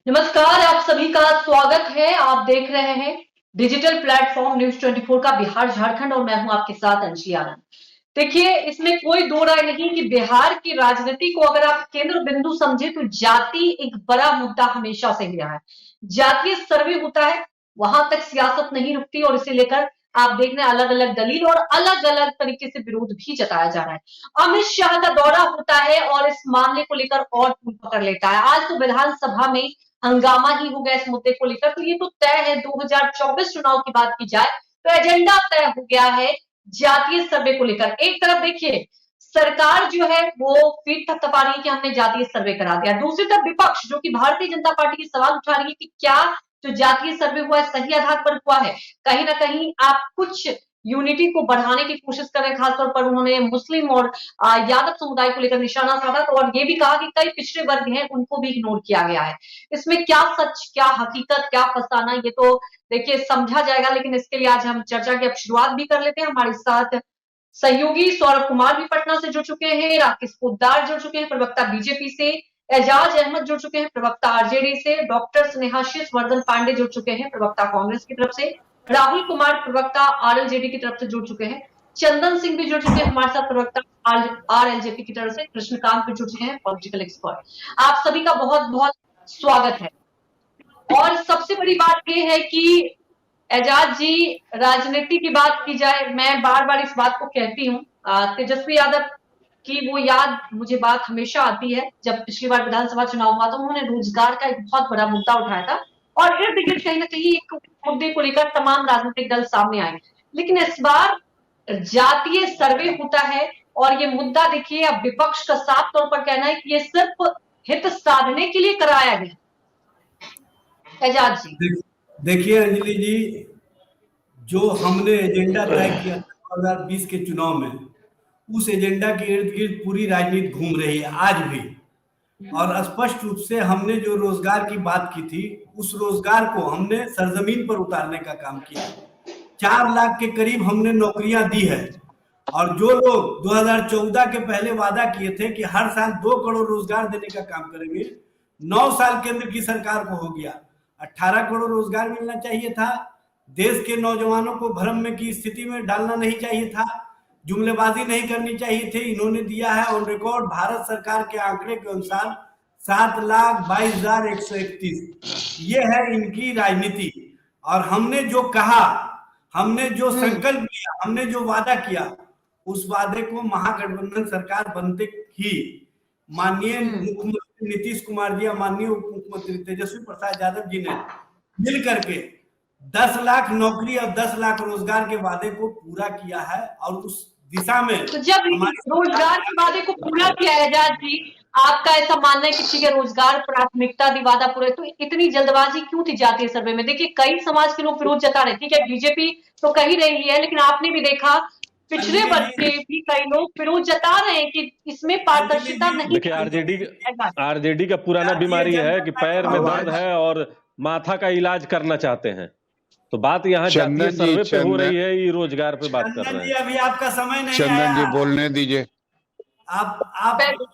नमस्कार, आप सभी का स्वागत है। आप देख रहे हैं डिजिटल प्लेटफॉर्म न्यूज 24 का बिहार झारखंड और मैं हूं आपके साथ अंशी आनंद। देखिए, इसमें कोई दो राय नहीं कि बिहार की राजनीति को अगर आप केंद्र बिंदु समझे तो जाति एक बड़ा मुद्दा हमेशा से रहा है। जातीय सर्वे होता है, वहां तक सियासत नहीं रुकती और इसे लेकर आप देख रहे हैं अलग अलग दलील और अलग अलग तरीके से विरोध भी जताया जा रहा है। अमित शाह का दौरा होता है और इस मामले को लेकर और तूल पकड़ लेता है। आज तो विधानसभा में हंगामा ही हो गया इस मुद्दे को लेकर। तो ये तो तय है, 2024 चुनाव की बात की जाए तो एजेंडा तय हो गया है जातीय सर्वे को लेकर। एक तरफ देखिए, सरकार जो है वो पीठ थपथपा रही है कि हमने जातीय सर्वे करा दिया। दूसरी तरफ विपक्ष जो कि भारतीय जनता पार्टी की सवाल उठा रही है कि क्या जो जातीय सर्वे हुआ है सही आधार पर हुआ है। कहीं ना कहीं आप कुछ यूनिटी को बढ़ाने की कोशिश कर रहे हैं। खासतौर पर उन्होंने मुस्लिम और यादव समुदाय को लेकर निशाना साधा और ये भी कहा कि कई पिछड़े वर्ग हैं उनको भी इग्नोर किया गया है। इसमें क्या सच, क्या हकीकत, क्या फसाना, ये तो देखिए समझा जाएगा। लेकिन इसके लिए आज हम चर्चा की अब शुरुआत भी कर लेते हैं। हमारे साथ सहयोगी सौरभ कुमार भी पटना से जुड़ चुके हैं, राकेश पोद्दार जुड़ चुके हैं प्रवक्ता बीजेपी से, एजाज अहमद जुड़ चुके हैं प्रवक्ता आरजेडी से, डॉक्टर स्नेहाशीष वर्धन पांडे जुड़ चुके हैं प्रवक्ता कांग्रेस की तरफ से, राहुल कुमार प्रवक्ता आरएलजेडी की तरफ से जुड़ चुके हैं, चंदन सिंह भी जुड़ चुके हैं हमारे साथ प्रवक्ता आरएलजेपी की तरफ से, कृष्णकांत भी जुड़ चुके हैं पॉलिटिकल एक्सपर्ट। आप सभी का बहुत बहुत स्वागत है। और सबसे बड़ी बात यह है कि एजाज जी, राजनीति की बात की जाए, मैं बार बार इस बात को कहती हूँ, तेजस्वी यादव की वो याद मुझे बात हमेशा आती है जब पिछली बार विधानसभा चुनाव हुआ तो उन्होंने रोजगार का एक बहुत बड़ा मुद्दा उठाया था और इर्द गिर्द कहीं ना कहीं एक मुद्दे को लेकर तमाम राजनीतिक दल सामने आए। लेकिन इस बार जातीय सर्वे होता है और ये मुद्दा देखिए, अब विपक्ष का साफ तौर पर कहना है कि ये सिर्फ हित साधने के लिए कराया गया। एजाज जी देखिए अंजलि जी, जो हमने एजेंडा तय किया 2020 के चुनाव में, उस एजेंडा के इर्द गिर्द पूरी राजनीति घूम रही है आज भी। और स्पष्ट रूप से हमने जो रोजगार की बात की थी, उस रोजगार को हमने सरजमीन पर उतारने का काम किया। 4 लाख के करीब हमने नौकरियां दी है। और जो लोग 2014 के पहले वादा किए थे कि हर साल 2 करोड़ रोजगार देने का काम करेंगे, 9 साल केंद्र की सरकार को हो गया, 18 करोड़ रोजगार मिलना चाहिए था। देश के नौजवानों को भ्रम में की स्थिति में डालना नहीं चाहिए था, जुमलेबाजी नहीं करनी चाहिए थी, इन्होंने दिया है ऑन रिकॉर्ड। भारत सरकार के आंकड़े के अनुसार 7,22,131 ये है इनकी राजनीति। और हमने जो कहा, हमने जो संकल्प लिया, हमने जो वादा किया, उस वादे को महागठबंधन सरकार बनते ही माननीय मुख्यमंत्री नीतीश कुमार जी और माननीय उप मुख्यमंत्री तेजस्वी प्रसाद यादव जी ने मिल करके 10 लाख नौकरी और 10 लाख रोजगार के वादे को पूरा किया है। और उस दिशा में तो जब रोजगार के वादे को पूरा किया है, एजाज जी, आपका ऐसा मानना है कि ठीक है रोजगार प्राथमिकता दी, वादा पूरे, तो इतनी जल्दबाजी क्यों थी जातीय सर्वे में? देखिए कई समाज के लोग विरोध जता रहे थे, ठीक है बीजेपी तो कह ही रही है, लेकिन आपने भी देखा पिछड़े वर्ग के भी कई लोग विरोध जता रहे हैं कि इसमें पारदर्शिता नहीं। देखिए आरजेडी का पुराना बीमारी है कि पैर में दर्द है और माथा का इलाज करना चाहते हैं। तो बात यहाँ जातीय सर्वे पे हो रही है, ये रोजगार पे बात कर रहे हैं। अभी आपका समय नहीं है, चंदन जी बोलने दीजिए। आप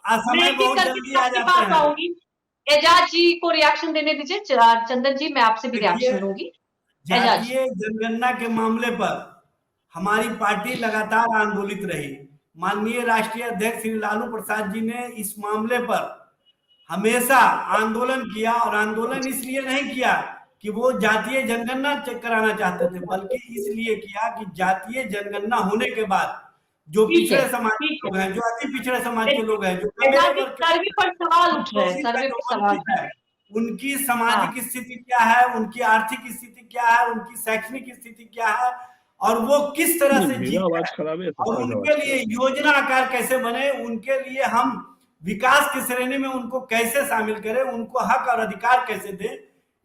समय बहुत जल्दी आ जाते हैं। एजाज जी को रिएक्शन देने दीजिए। चंदन जी, मैं आपसे भी रिएक्शन लूंगी। जातीय जनगणना के मामले पर हमारी पार्टी लगातार आंदोलित रही। माननीय राष्ट्रीय अध्यक्ष श्री लालू प्रसाद जी ने इस मामले पर हमेशा आंदोलन किया। और आंदोलन इसलिए नहीं किया कि वो जातीय जनगणना चेक कराना चाहते थे, बल्कि इसलिए किया कि जातीय जनगणना होने के बाद जो पिछड़े समाज के लोग हैं, जो अति पिछड़े समाज के लोग हैं, जो सर्वे पर सवाल उठ रहे हैं, सर्वे पर सवाल है, उनकी सामाजिक स्थिति क्या है, उनकी आर्थिक स्थिति क्या है, उनकी शैक्षणिक स्थिति क्या है, और वो किस तरह से जी, और उनके लिए योजना आकार कैसे बने, उनके लिए हम विकास की श्रेणी में उनको कैसे शामिल करें, उनको हक और अधिकार कैसे दें,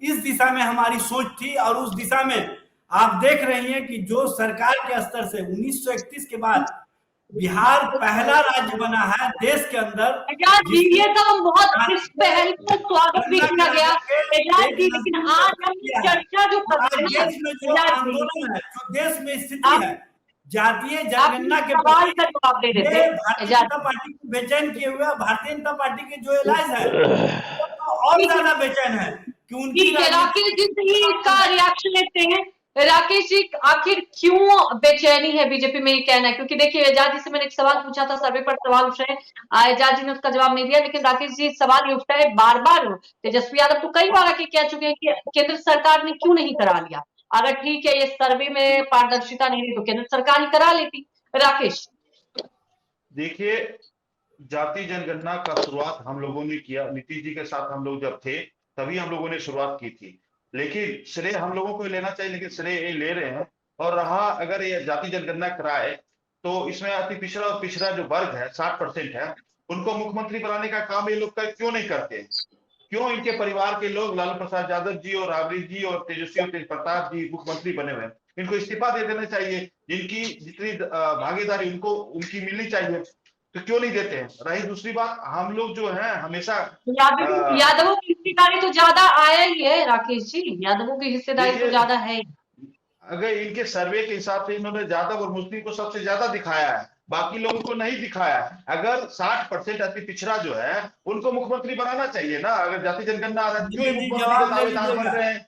इस दिशा में हमारी सोच थी। और उस दिशा में आप देख रही हैं कि जो सरकार के स्तर से 1931 के बाद बिहार पहला राज्य बना है देश के अंदर। ये तो हम बहुत इस पहल को स्वागत भी किया गया, लेकिन आज हम चर्चा जो कर रहे हैं, जो आंदोलन है, जो देश में स्थिति है जातीय जनगणना के सवाल का जवाब दे देते हैं। भारतीय जनता पार्टी को बेचैन किए हुए, भारतीय जनता पार्टी के जो इलाज है तो और ज्यादा बेचैन है। कि उनकी ठीक है, राकेश जी से ही इसका रिएक्शन लेते हैं। राकेश जी, आखिर क्यों बेचैनी है बीजेपी में, ये कहना है? क्योंकि देखिए, एजाज जी से मैंने एक सवाल पूछा था, सर्वे पर सवाल उठ रहे हैं, एजाज जी ने उसका जवाब नहीं दिया, लेकिन राकेश जी सवाल ये उठता है बार बार। तेजस्वी यादव तो कई बार आके कह चुके हैं कि केंद्र सरकार ने क्यों नहीं करा लिया। अगर ठीक है, ये सर्वे में पारदर्शिता नहीं रही तो केंद्र सरकार ही करा लेती। राकेश, देखिए, जाति जनगणना का शुरुआत हम लोगों ने किया, नीतीश जी के साथ हम लोग जब थे तभी हम लोगों ने शुरुआत की थी, लेकिन श्रेय हम लोगों को लेना चाहिए, लेकिन श्रेय ये ले रहे हैं। और रहा अगर ये जाति जनगणना कराए तो इसमें अति पिछड़ा और पिछड़ा जो वर्ग है 60% है, उनको मुख्यमंत्री बनाने का काम ये लोग क्यों नहीं करते? क्यों इनके परिवार के लोग लालू प्रसाद यादव जी और राबड़ी जी और तेजस्वी और तेज प्रताप जी मुख्यमंत्री बने हुए हैं? इनको इस्तीफा दे देना चाहिए, जिनकी जितनी भागीदारी उनको उनकी मिलनी चाहिए, तो क्यों नहीं देते हैं? रही दूसरी बात, हम लोग जो है हमेशा यादवों की हिस्सेदारी तो ज्यादा आया ही है राकेश जी, यादवों की हिस्सेदारी तो ज्यादा है। अगर इनके सर्वे के हिसाब से इन्होंने यादव और मुस्लिम को सबसे ज्यादा दिखाया है, बाकी लोगों को नहीं दिखाया है। अगर 60% अति पिछड़ा जो है उनको मुख्यमंत्री बनाना चाहिए ना। अगर जाति जनगणना आ रहा है, क्यों ये मुख्यमंत्री के दावेदार बन रहे हैं?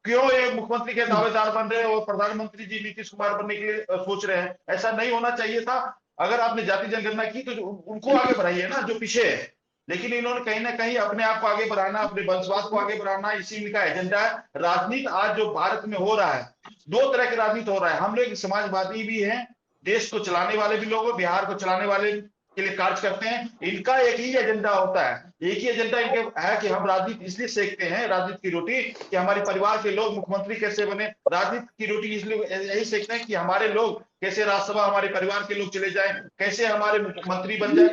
क्यों ये मुख्यमंत्री के दावेदार बन रहे हैं और प्रधानमंत्री जी नीतीश कुमार बनने के लिए सोच रहे हैं? ऐसा नहीं होना चाहिए था। अगर आपने जाति जनगणना की तो उनको आगे बढ़ाइए ना जो पीछे है। लेकिन इन्होंने कहीं ना कहीं अपने आप को आगे बढ़ाना, अपने वंशवाद को आगे बढ़ाना, इसी इनका एजेंडा है। राजनीति आज जो भारत में हो रहा है, दो तरह की राजनीति हो रहा है। हम लोग समाजवादी भी हैं, देश को चलाने वाले भी लोग, बिहार को चलाने वाले के लिए कार्य करते हैं। इनका एक ही एजेंडा होता है, एक ही एजेंडा इनके है कि हम राजनीति इसलिए सेकते हैं, राजनीति की रोटी, कि हमारे परिवार के लोग मुख्यमंत्री कैसे बने। राजनीति की रोटी इसलिए यही सेकते हैं कि हमारे लोग कैसे राज्यसभा, हमारे परिवार के लोग चले जाए, कैसे हमारे मंत्री बन जाए।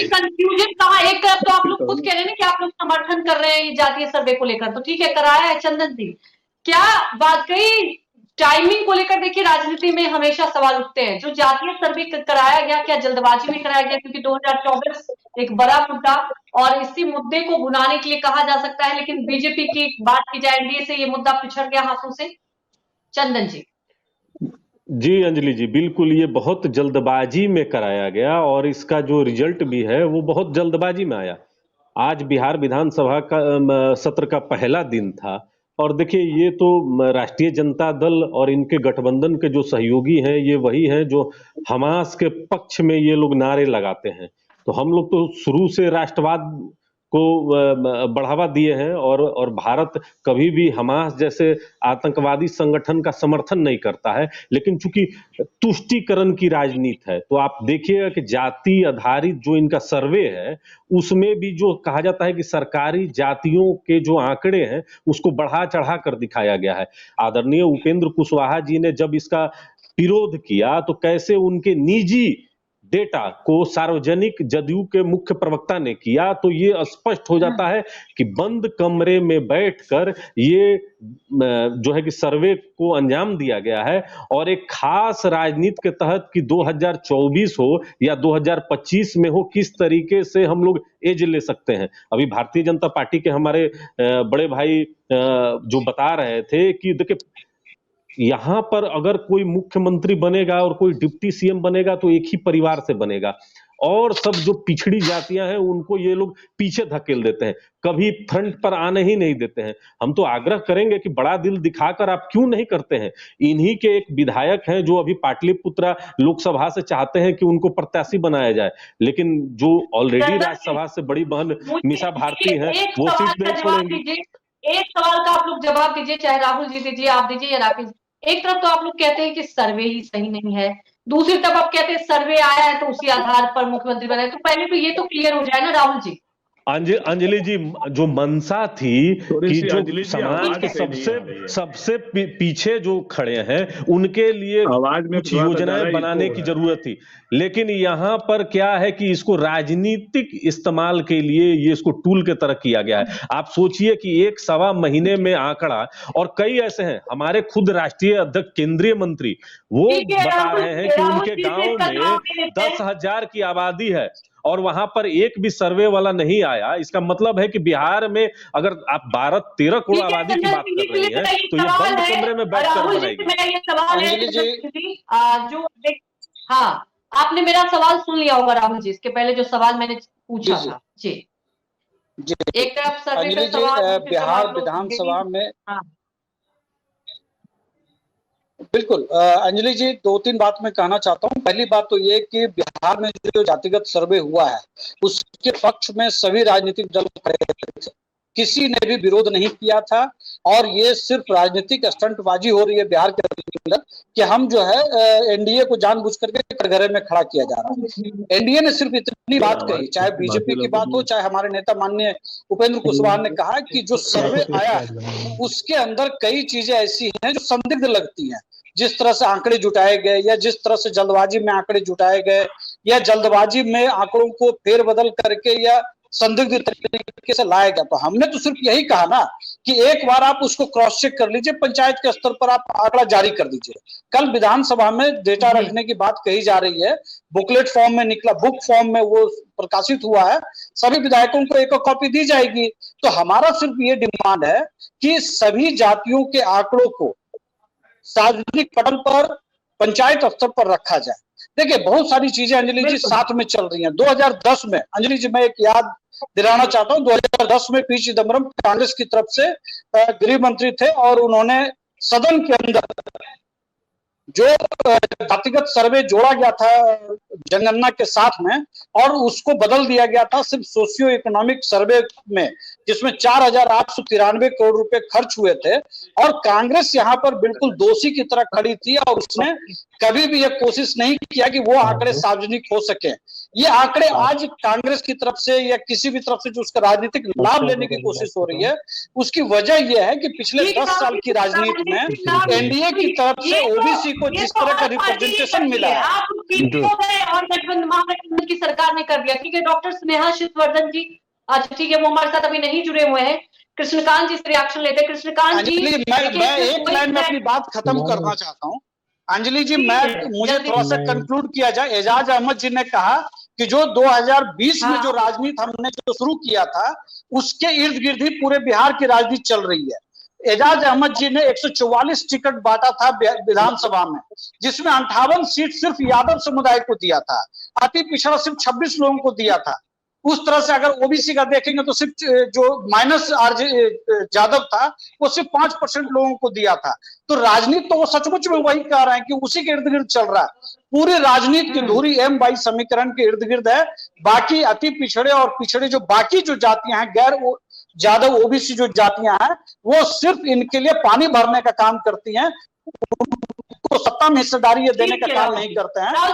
कंफ्यूजन कहाँ? एक तरफ तो आप लोग खुद कह रहे हैं ना कि आप लोग समर्थन कर रहे हैं जातीय सर्वे को लेकर, तो ठीक है, कराया है चंदन जी। क्या वाकई टाइमिंग को लेकर, देखिए राजनीति में हमेशा सवाल उठते हैं, जो जातीय सर्वे कराया गया क्या जल्दबाजी में कराया गया? क्योंकि 2024 एक बड़ा मुद्दा और इसी मुद्दे को भुनाने के लिए कहा जा सकता है, लेकिन बीजेपी की बात की जाए, एनडीए से ये मुद्दा पिछड़ गया हाथों से। चंदन जी। जी अंजलि जी, बिल्कुल ये बहुत जल्दबाजी में कराया गया और इसका जो रिजल्ट भी है वो बहुत जल्दबाजी में आया। आज बिहार विधानसभा का सत्र का पहला दिन था और देखिए ये तो राष्ट्रीय जनता दल और इनके गठबंधन के जो सहयोगी हैं ये वही हैं जो हमास के पक्ष में ये लोग नारे लगाते हैं। तो हम लोग तो शुरू से राष्ट्रवाद को बढ़ावा दिए हैं और भारत कभी भी हमास जैसे आतंकवादी संगठन का समर्थन नहीं करता है, लेकिन चूंकि तुष्टीकरण की राजनीति है तो आप देखिएगा कि जाति आधारित जो इनका सर्वे है उसमें भी जो कहा जाता है कि सरकारी जातियों के जो आंकड़े हैं उसको बढ़ा चढ़ा कर दिखाया गया है। आदरणीय उपेंद्र कुशवाहा जी ने जब इसका विरोध किया तो कैसे उनके निजी डेटा को सार्वजनिक जदयू के मुख्य प्रवक्ता ने किया, तो ये स्पष्ट हो जाता है कि बंद कमरे में बैठकर ये जो है कि सर्वे को अंजाम दिया गया है और एक खास राजनीति के तहत कि 2024 हो या 2025 में हो, किस तरीके से हम लोग एज ले सकते हैं। अभी भारतीय जनता पार्टी के हमारे बड़े भाई जो बता रहे थे कि देखिए यहां पर अगर कोई मुख्यमंत्री बनेगा और कोई डिप्टी सीएम बनेगा तो एक ही परिवार से बनेगा और सब जो पिछड़ी जातियां हैं उनको ये लोग पीछे धकेल देते हैं, कभी फ्रंट पर आने ही नहीं देते हैं। हम तो आग्रह करेंगे कि बड़ा दिल दिखाकर आप क्यों नहीं करते हैं। इन्हीं के एक विधायक हैं जो अभी पाटलिपुत्रा लोकसभा से चाहते हैं कि उनको प्रत्याशी बनाया जाए, लेकिन जो ऑलरेडी राज्यसभा से बड़ी बहन मीसा भारती हैं वो सीट नहीं छोड़ेंगी। एक सवाल का आप लोग जवाब दीजिए, चाहे राहुल जी दीजिए, आप दीजिए या राकेश। एक तरफ तो आप लोग कहते हैं कि सर्वे ही सही नहीं है, दूसरी तरफ आप कहते हैं सर्वे आया है तो उसी आधार पर मुख्यमंत्री बनाए। तो पहले तो ये तो क्लियर हो जाए ना राहुल जी। अंजलि जी, जो मनसा थी कि जो समाज के सबसे पीछे जो खड़े हैं उनके लिए कुछ योजनाएं बनाने की जरूरत थी, लेकिन यहाँ पर क्या है कि इसको राजनीतिक इस्तेमाल के लिए ये इसको टूल के तरह किया गया है। आप सोचिए कि 1-1.25 महीने में आंकड़ा, और कई ऐसे हैं हमारे खुद राष्ट्रीय अध्यक्ष केंद्रीय मंत्री वो बता रहे हैं कि उनके गांव में 10,000 की आबादी है और वहां पर एक भी सर्वे वाला नहीं आया। इसका मतलब है कि बिहार में अगर आप 12-13 करोड़ आबादी की बात कर रही हैं तो ये बंद कमरे में बैठकर बनाएगी। हाँ, आपने मेरा सवाल सुन लिया होगा राहुल जी, इसके पहले जो सवाल मैंने पूछा था जी। जी एक तरफ सर्वे अंजलि का जी, सवाल, दूसरी तरफ बिहार आप लोग विधानसभा में हाँ बिल्कुल अंजलि जी, 2-3 बात मैं कहना चाहता हूँ। पहली बात तो ये कि बिहार में जो जातिगत सर्वे हुआ है, उसके पक्ष में सभी राजनीतिक दल खड़े थे। किसी ने भी विरोध नहीं किया था और ये सिर्फ राजनीतिक स्टंटबाजी हो रही है बिहार के अंदर कि हम जो है एनडीए को जानबूझ करके कटघरे में खड़ा किया जा रहा है। एनडीए ने सिर्फ इतनी बात कही, चाहे बीजेपी की बात हो, चाहे हमारे नेता माननीय उपेंद्र कुशवाहा ने कहा कि जो सर्वे आया है उसके अंदर कई चीजें ऐसी हैं जो संदिग्ध लगती हैं। जिस तरह से आंकड़े जुटाए गए या जिस तरह से जल्दबाजी में आंकड़े जुटाए गए या जल्दबाजी में आंकड़ों को फेरबदल करके या संदिग्ध तरीके से लाया गया, तो हमने तो सिर्फ यही कहा ना कि एक बार आप उसको क्रॉस चेक कर लीजिए, पंचायत के स्तर पर आप आंकड़ा जारी कर दीजिए। कल विधानसभा में डेटा रखने की बात कही जा रही है, बुकलेट फॉर्म में निकला, बुक फॉर्म में वो प्रकाशित हुआ है, सभी विधायकों को एक कॉपी दी जाएगी। तो हमारा सिर्फ ये डिमांड है कि सभी जातियों के आंकड़ों को सार्वजनिक पटल पर पंचायत स्तर पर रखा जाए। देखिए बहुत सारी चीजें अंजलि जी साथ में चल रही हैं। 2010 में अंजलि जी, मैं एक याद दिलाना चाहता हूं, 2010 में पी चिदम्बरम कांग्रेस की तरफ से गृह मंत्री थे और उन्होंने सदन के अंदर जो जातिगत सर्वे जोड़ा गया था जनगणना के साथ में और उसको बदल दिया गया था सिर्फ सोशियो इकोनॉमिक सर्वे में, जिसमें 4,893 करोड़ रुपए खर्च हुए थे और कांग्रेस यहाँ पर बिल्कुल दोषी की तरह खड़ी थी और उसने कभी भी यह कोशिश नहीं किया कि वो आंकड़े सार्वजनिक हो सके। ये आंकड़े आज कांग्रेस की तरफ से या किसी भी तरफ से जो उसका राजनीतिक लाभ लेने की कोशिश हो रही है, उसकी वजह यह है कि पिछले 10 साल की राजनीति में एनडीए की तरफ से ओबीसी को जिस तरह का रिप्रेजेंटेशन मिला है, आप और गठबंधन महागठबंधन की सरकार ने कर दिया। ठीक है, डॉक्टर स्नेहा शिववर्धन जी, अच्छा ठीक है, वो हमारे साथ अभी नहीं जुड़े हुए हैं। कृष्णकांत जी से रिएक्शन लेते हैं। कृष्णकांत जी, मैं एक लाइन में अपनी बात खत्म करना चाहता हूँ। अंजलि जी, मुझे थोड़ा सा कंक्लूड किया जाए। एजाज अहमद जी ने कहा कि जो 2020 में जो राजनीति हमने जो शुरू किया था उसके इर्द गिर्द ही पूरे बिहार की राजनीति चल रही है। एजाज अहमद जी ने 144 टिकट बांटा था विधानसभा में, जिसमें 58 सीट सिर्फ यादव समुदाय को दिया था, अति पिछड़ा सिर्फ 26 लोगों को दिया था। उस तरह से अगर ओबीसी का देखेंगे तो सिर्फ जो माइनस आरजे यादव था वो सिर्फ 5% लोगों को दिया था। तो राजनीति तो वो सचमुच में वही कह रहे हैं कि उसी के इर्द गिर्द चल रहा है। पूरी राजनीति की धुरी M22 समीकरण के इर्द गिर्द है। बाकी अति पिछड़े और पिछड़े जो बाकी जो जातियां हैं, गैर यादव ओबीसी जो जातियां हैं, वो सिर्फ इनके लिए पानी भरने का काम करती हैं, को सत्ता में हिस्सेदारी देने का काम नहीं करते हैं और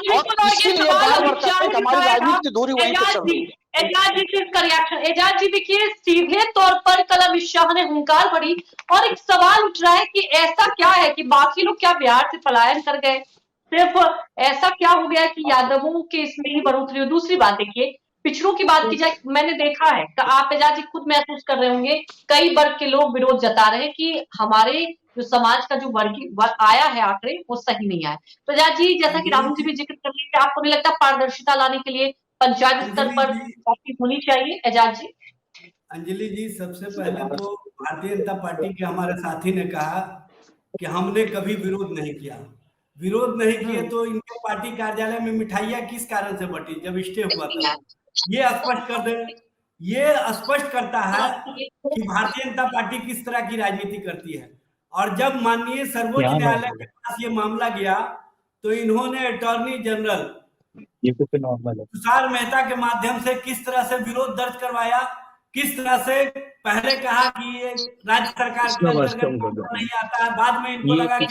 इसीलिए बार बार कहते हैं कि हमारी राजनीति की दूरी वहीं पे चल रही है। एजाज जी से इसका रिएक्शन। एजाज जी देखिए, सीधे तौर पर कल अमित शाह ने हुंकार भरी और एक सवाल उठ रहा है कि ऐसा क्या है कि बाकी लोग क्या बिहार से पलायन कर गए, सिर्फ ऐसा क्या हो गया कि यादवों के इसमें ही बढ़ोतरी हो। दूसरी बात देखिए, पिछड़ों की बात की जाए, मैंने देखा है, आप एजाज जी खुद महसूस कर रहे होंगे, कई वर्ग के लोग विरोध जता रहे हैं कि हमारे जो समाज का जो वर्ग आया है आंकड़े वो सही नहीं आया। तो एजाज जी, जैसा कि राहुल जी भी जिक्र कर रहे थे, आपको नहीं लगता पारदर्शिता लाने के लिए पंचायत स्तर पर कॉपी होनी चाहिए? एजाज जी। अंजलि जी, सबसे पहले तो भारतीय जनता पार्टी के हमारे साथी ने कहा कि हमने कभी विरोध नहीं किया। विरोध नहीं किए तो इनके पार्टी कार्यालय में मिठाइयां किस कारण से बटी जब स्टे हुआ था? ये स्पष्ट कर दे। ये स्पष्ट करता है कि भारतीय जनता पार्टी किस तरह की राजनीति करती है। और जब माननीय सर्वोच्च न्यायालय के पास ये मामला गया तो इन्होंने अटॉर्नी जनरल तुषार मेहता के माध्यम से किस तरह से विरोध दर्ज करवाया, किस तरह से पहले कहा कि ये राज्य सरकार के अंतर्गत नहीं आता है, बाद में इनको लगा कि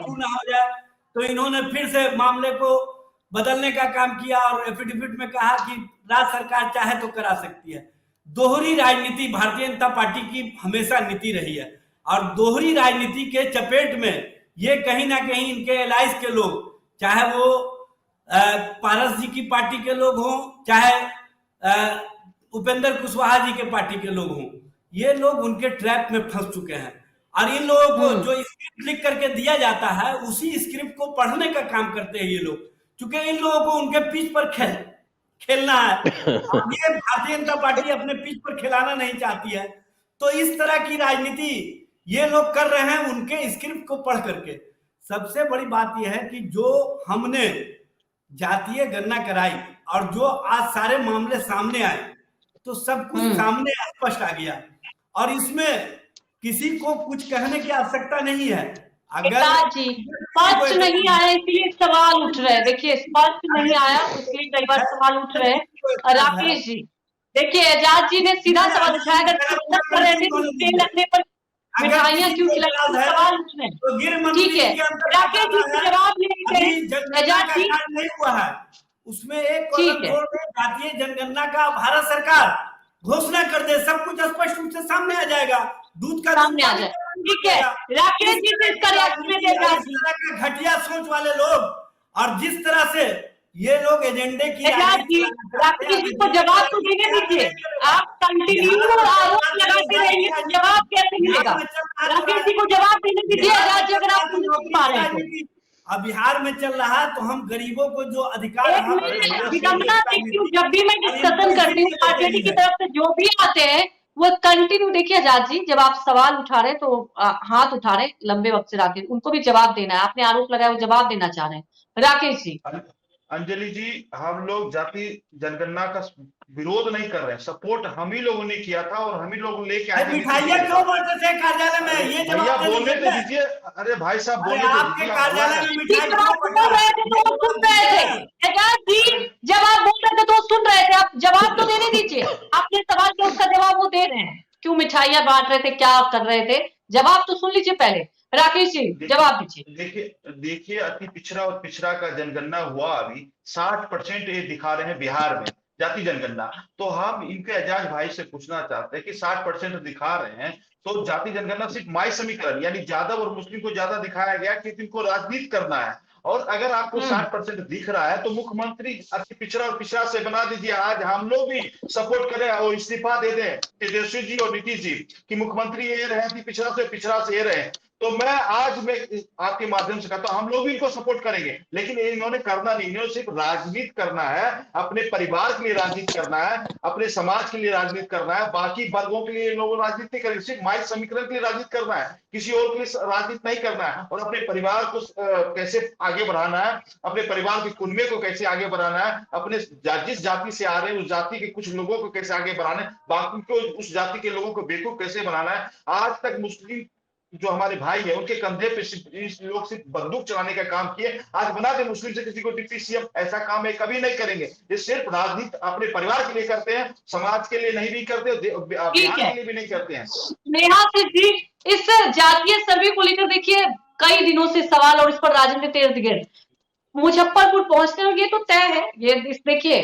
ना हो जाए तो इन्होंने फिर से मामले को बदलने का काम किया और एफिडेविट में कहा कि राज्य सरकार चाहे तो करा सकती है। दोहरी राजनीति भारतीय जनता पार्टी की हमेशा नीति रही है और दोहरी राजनीति के चपेट में ये कहीं ना कहीं इनके एलाइज के लोग, चाहे वो पारस जी की पार्टी के लोग हों, चाहे उपेंद्र कुशवाहा जी के पार्टी के लोग हों, ये लोग उनके ट्रैप में फंस चुके हैं। और इन लोगों को जो स्क्रिप्ट लिख करके दिया जाता है उसी स्क्रिप्ट को पढ़ने का काम करते हैं ये लोग, क्योंकि इन लोगों को उनके पिच पर खेलना है। ये भारतीय जनता पार्टी अपने पिच पर खिलाना नहीं चाहती है, तो इस तरह की राजनीति ये लोग कर रहे हैं उनके स्क्रिप्ट को पढ़ करके। सबसे बड़ी बात यह है कि जो हमने जातीय गणना कराई, और जो आज सारे मामले सामने आए तो सब कुछ सामने स्पष्ट आ गया और इसमें किसी को कुछ कहने की आवश्यकता नहीं है। अगर जी स्पष्ट नहीं आया इसलिए सवाल उठ रहे हैं। देखिए स्पष्ट नहीं आया इसलिए कई बार सवाल उठ रहे हैं। राकेश जी देखिए एजाज जी ने सीधा सवाल उठाया, अगर स्वागत कर रहे थे तो तेल रखने पर मिठाइयां क्यों खिलाई, सवाल उठ रहे हैं। ठीक है राकेश जी से जवाब लेते हैं। एजाज जी नहीं हुआ है उसमें एक ठीक है जातीय जनगणना का भारत सरकार घोषणा कर दे, सब कुछ स्पष्ट रूप से सामने आ जाएगा, दूध का सामने आ जाए। ठीक है राकेश जी से इसका रिएक्शन देगा। इस तरह का घटिया सोच वाले लोग और जिस तरह से ये लोग एजेंडे की राकेश जी को जवाब तो देने दीजिए, आप कंटिन्यू आरोप लगाते रहेंगे तो जवाब कैसे मिलेगा। राकेश जी को जवाब देने दीजिए एजाज जी, अगर आप सुन पा रहे हैं। अब बिहार में चल रहा है तो हम गरीबों को जो अधिकार विडम्बना देखती हूँ, जब भी मैं डिस्कशन करती हूँ आरजेडी की तरफ से जो भी आते हैं वो कंटिन्यू, देखिए आजाद जी जब आप सवाल उठा रहे तो हाथ उठा रहे लंबे वक्त से, राकेश उनको भी जवाब देना है, आपने आरोप लगाया वो जवाब देना चाह रहे हैं। राकेश जी अंजलि जी, हम लोग जाति जनगणना का विरोध नहीं कर रहे हैं, सपोर्ट हम ही लोगों ने किया था और हम ही लोगों ने लेके आए थे। मिठाइयां क्यों बांटते थे कार्यालय में, ये भैया बोलने तो दीजिए। अरे भाई साहब बोलने तो आपके दीजिए। कार्यालय में मिठाई जब आप बोल रहे थे तो सुन रहे थे। एजाज जी जब आप बोल रहे थे तो सुन रहे थे, आप जवाब तो देने दीजिए। आपने सवाल के उसका जवाब वो दे रहे हैं, क्यों मिठाइयां बांट रहे थे, क्या कर रहे थे, जवाब तो सुन लीजिए पहले। राकेश जी जवाब दीजिए। देखिए अति पिछड़ा और पिछड़ा का जनगणना हुआ, अभी 60% ये दिखा रहे हैं बिहार में जाति जनगणना। तो हम इनके एजाज भाई से पूछना चाहते हैं कि 60% दिखा रहे हैं तो जाति जनगणना सिर्फ माई समीकरण यानी यादव और मुस्लिम को ज्यादा दिखाया गया कि इनको राजनीति करना है। और अगर आपको 60% दिख रहा है तो मुख्यमंत्री अति पिछड़ा और पिछड़ा से बना दीजिए। आज हम लोग भी सपोर्ट करें और इस्तीफा दे दें तेजस्वी जी और नीतीश जी कि मुख्यमंत्री ये रहे अति पिछड़ा से ये रहे। तो मैं आपके माध्यम से कहता हूं हम लोग भी इनको सपोर्ट करेंगे, लेकिन इन्होंने करना नहीं, इन्होंने सिर्फ राजनीति करना है, अपने परिवार के लिए राजनीति करना है, अपने समाज के लिए राजनीति करना है, बाकी वर्गों के लिए लोग राजनीति नहीं करेंगे, सिर्फ माई समीकरण के लिए राजनीति करना है, किसी और के लिए राजनीति नहीं करना है। और अपने परिवार को कैसे आगे बढ़ाना है, अपने परिवार के कुनबे को कैसे आगे बढ़ाना है, अपने जिस जाति से आ रहे हैं उस जाति के कुछ लोगों को कैसे आगे बढ़ाना है, बाकी को उस जाति के लोगों को बेवकूफ कैसे बनाना है। आज तक मुस्लिम जो हमारे भाई है उनके कंधे पे लोग सिर्फ बंदूक चलाने का काम किए, आज बना दे मुस्लिम से किसी को डिप्टी सीएम, ऐसा काम है कभी नहीं करेंगे। ये सिर्फ राजनीति अपने परिवार के लिए करते हैं, समाज के लिए नहीं भी करते, बिहार के लिए भी नहीं करते हैं। नेहा सिंह जी इस जातीय सर्वे को लेकर देखिए कई दिनों से सवाल और इस पर राजनीति इर्द गिर्द मुजफ्फरपुर पहुंचते हैं, ये तो तय है। ये देखिए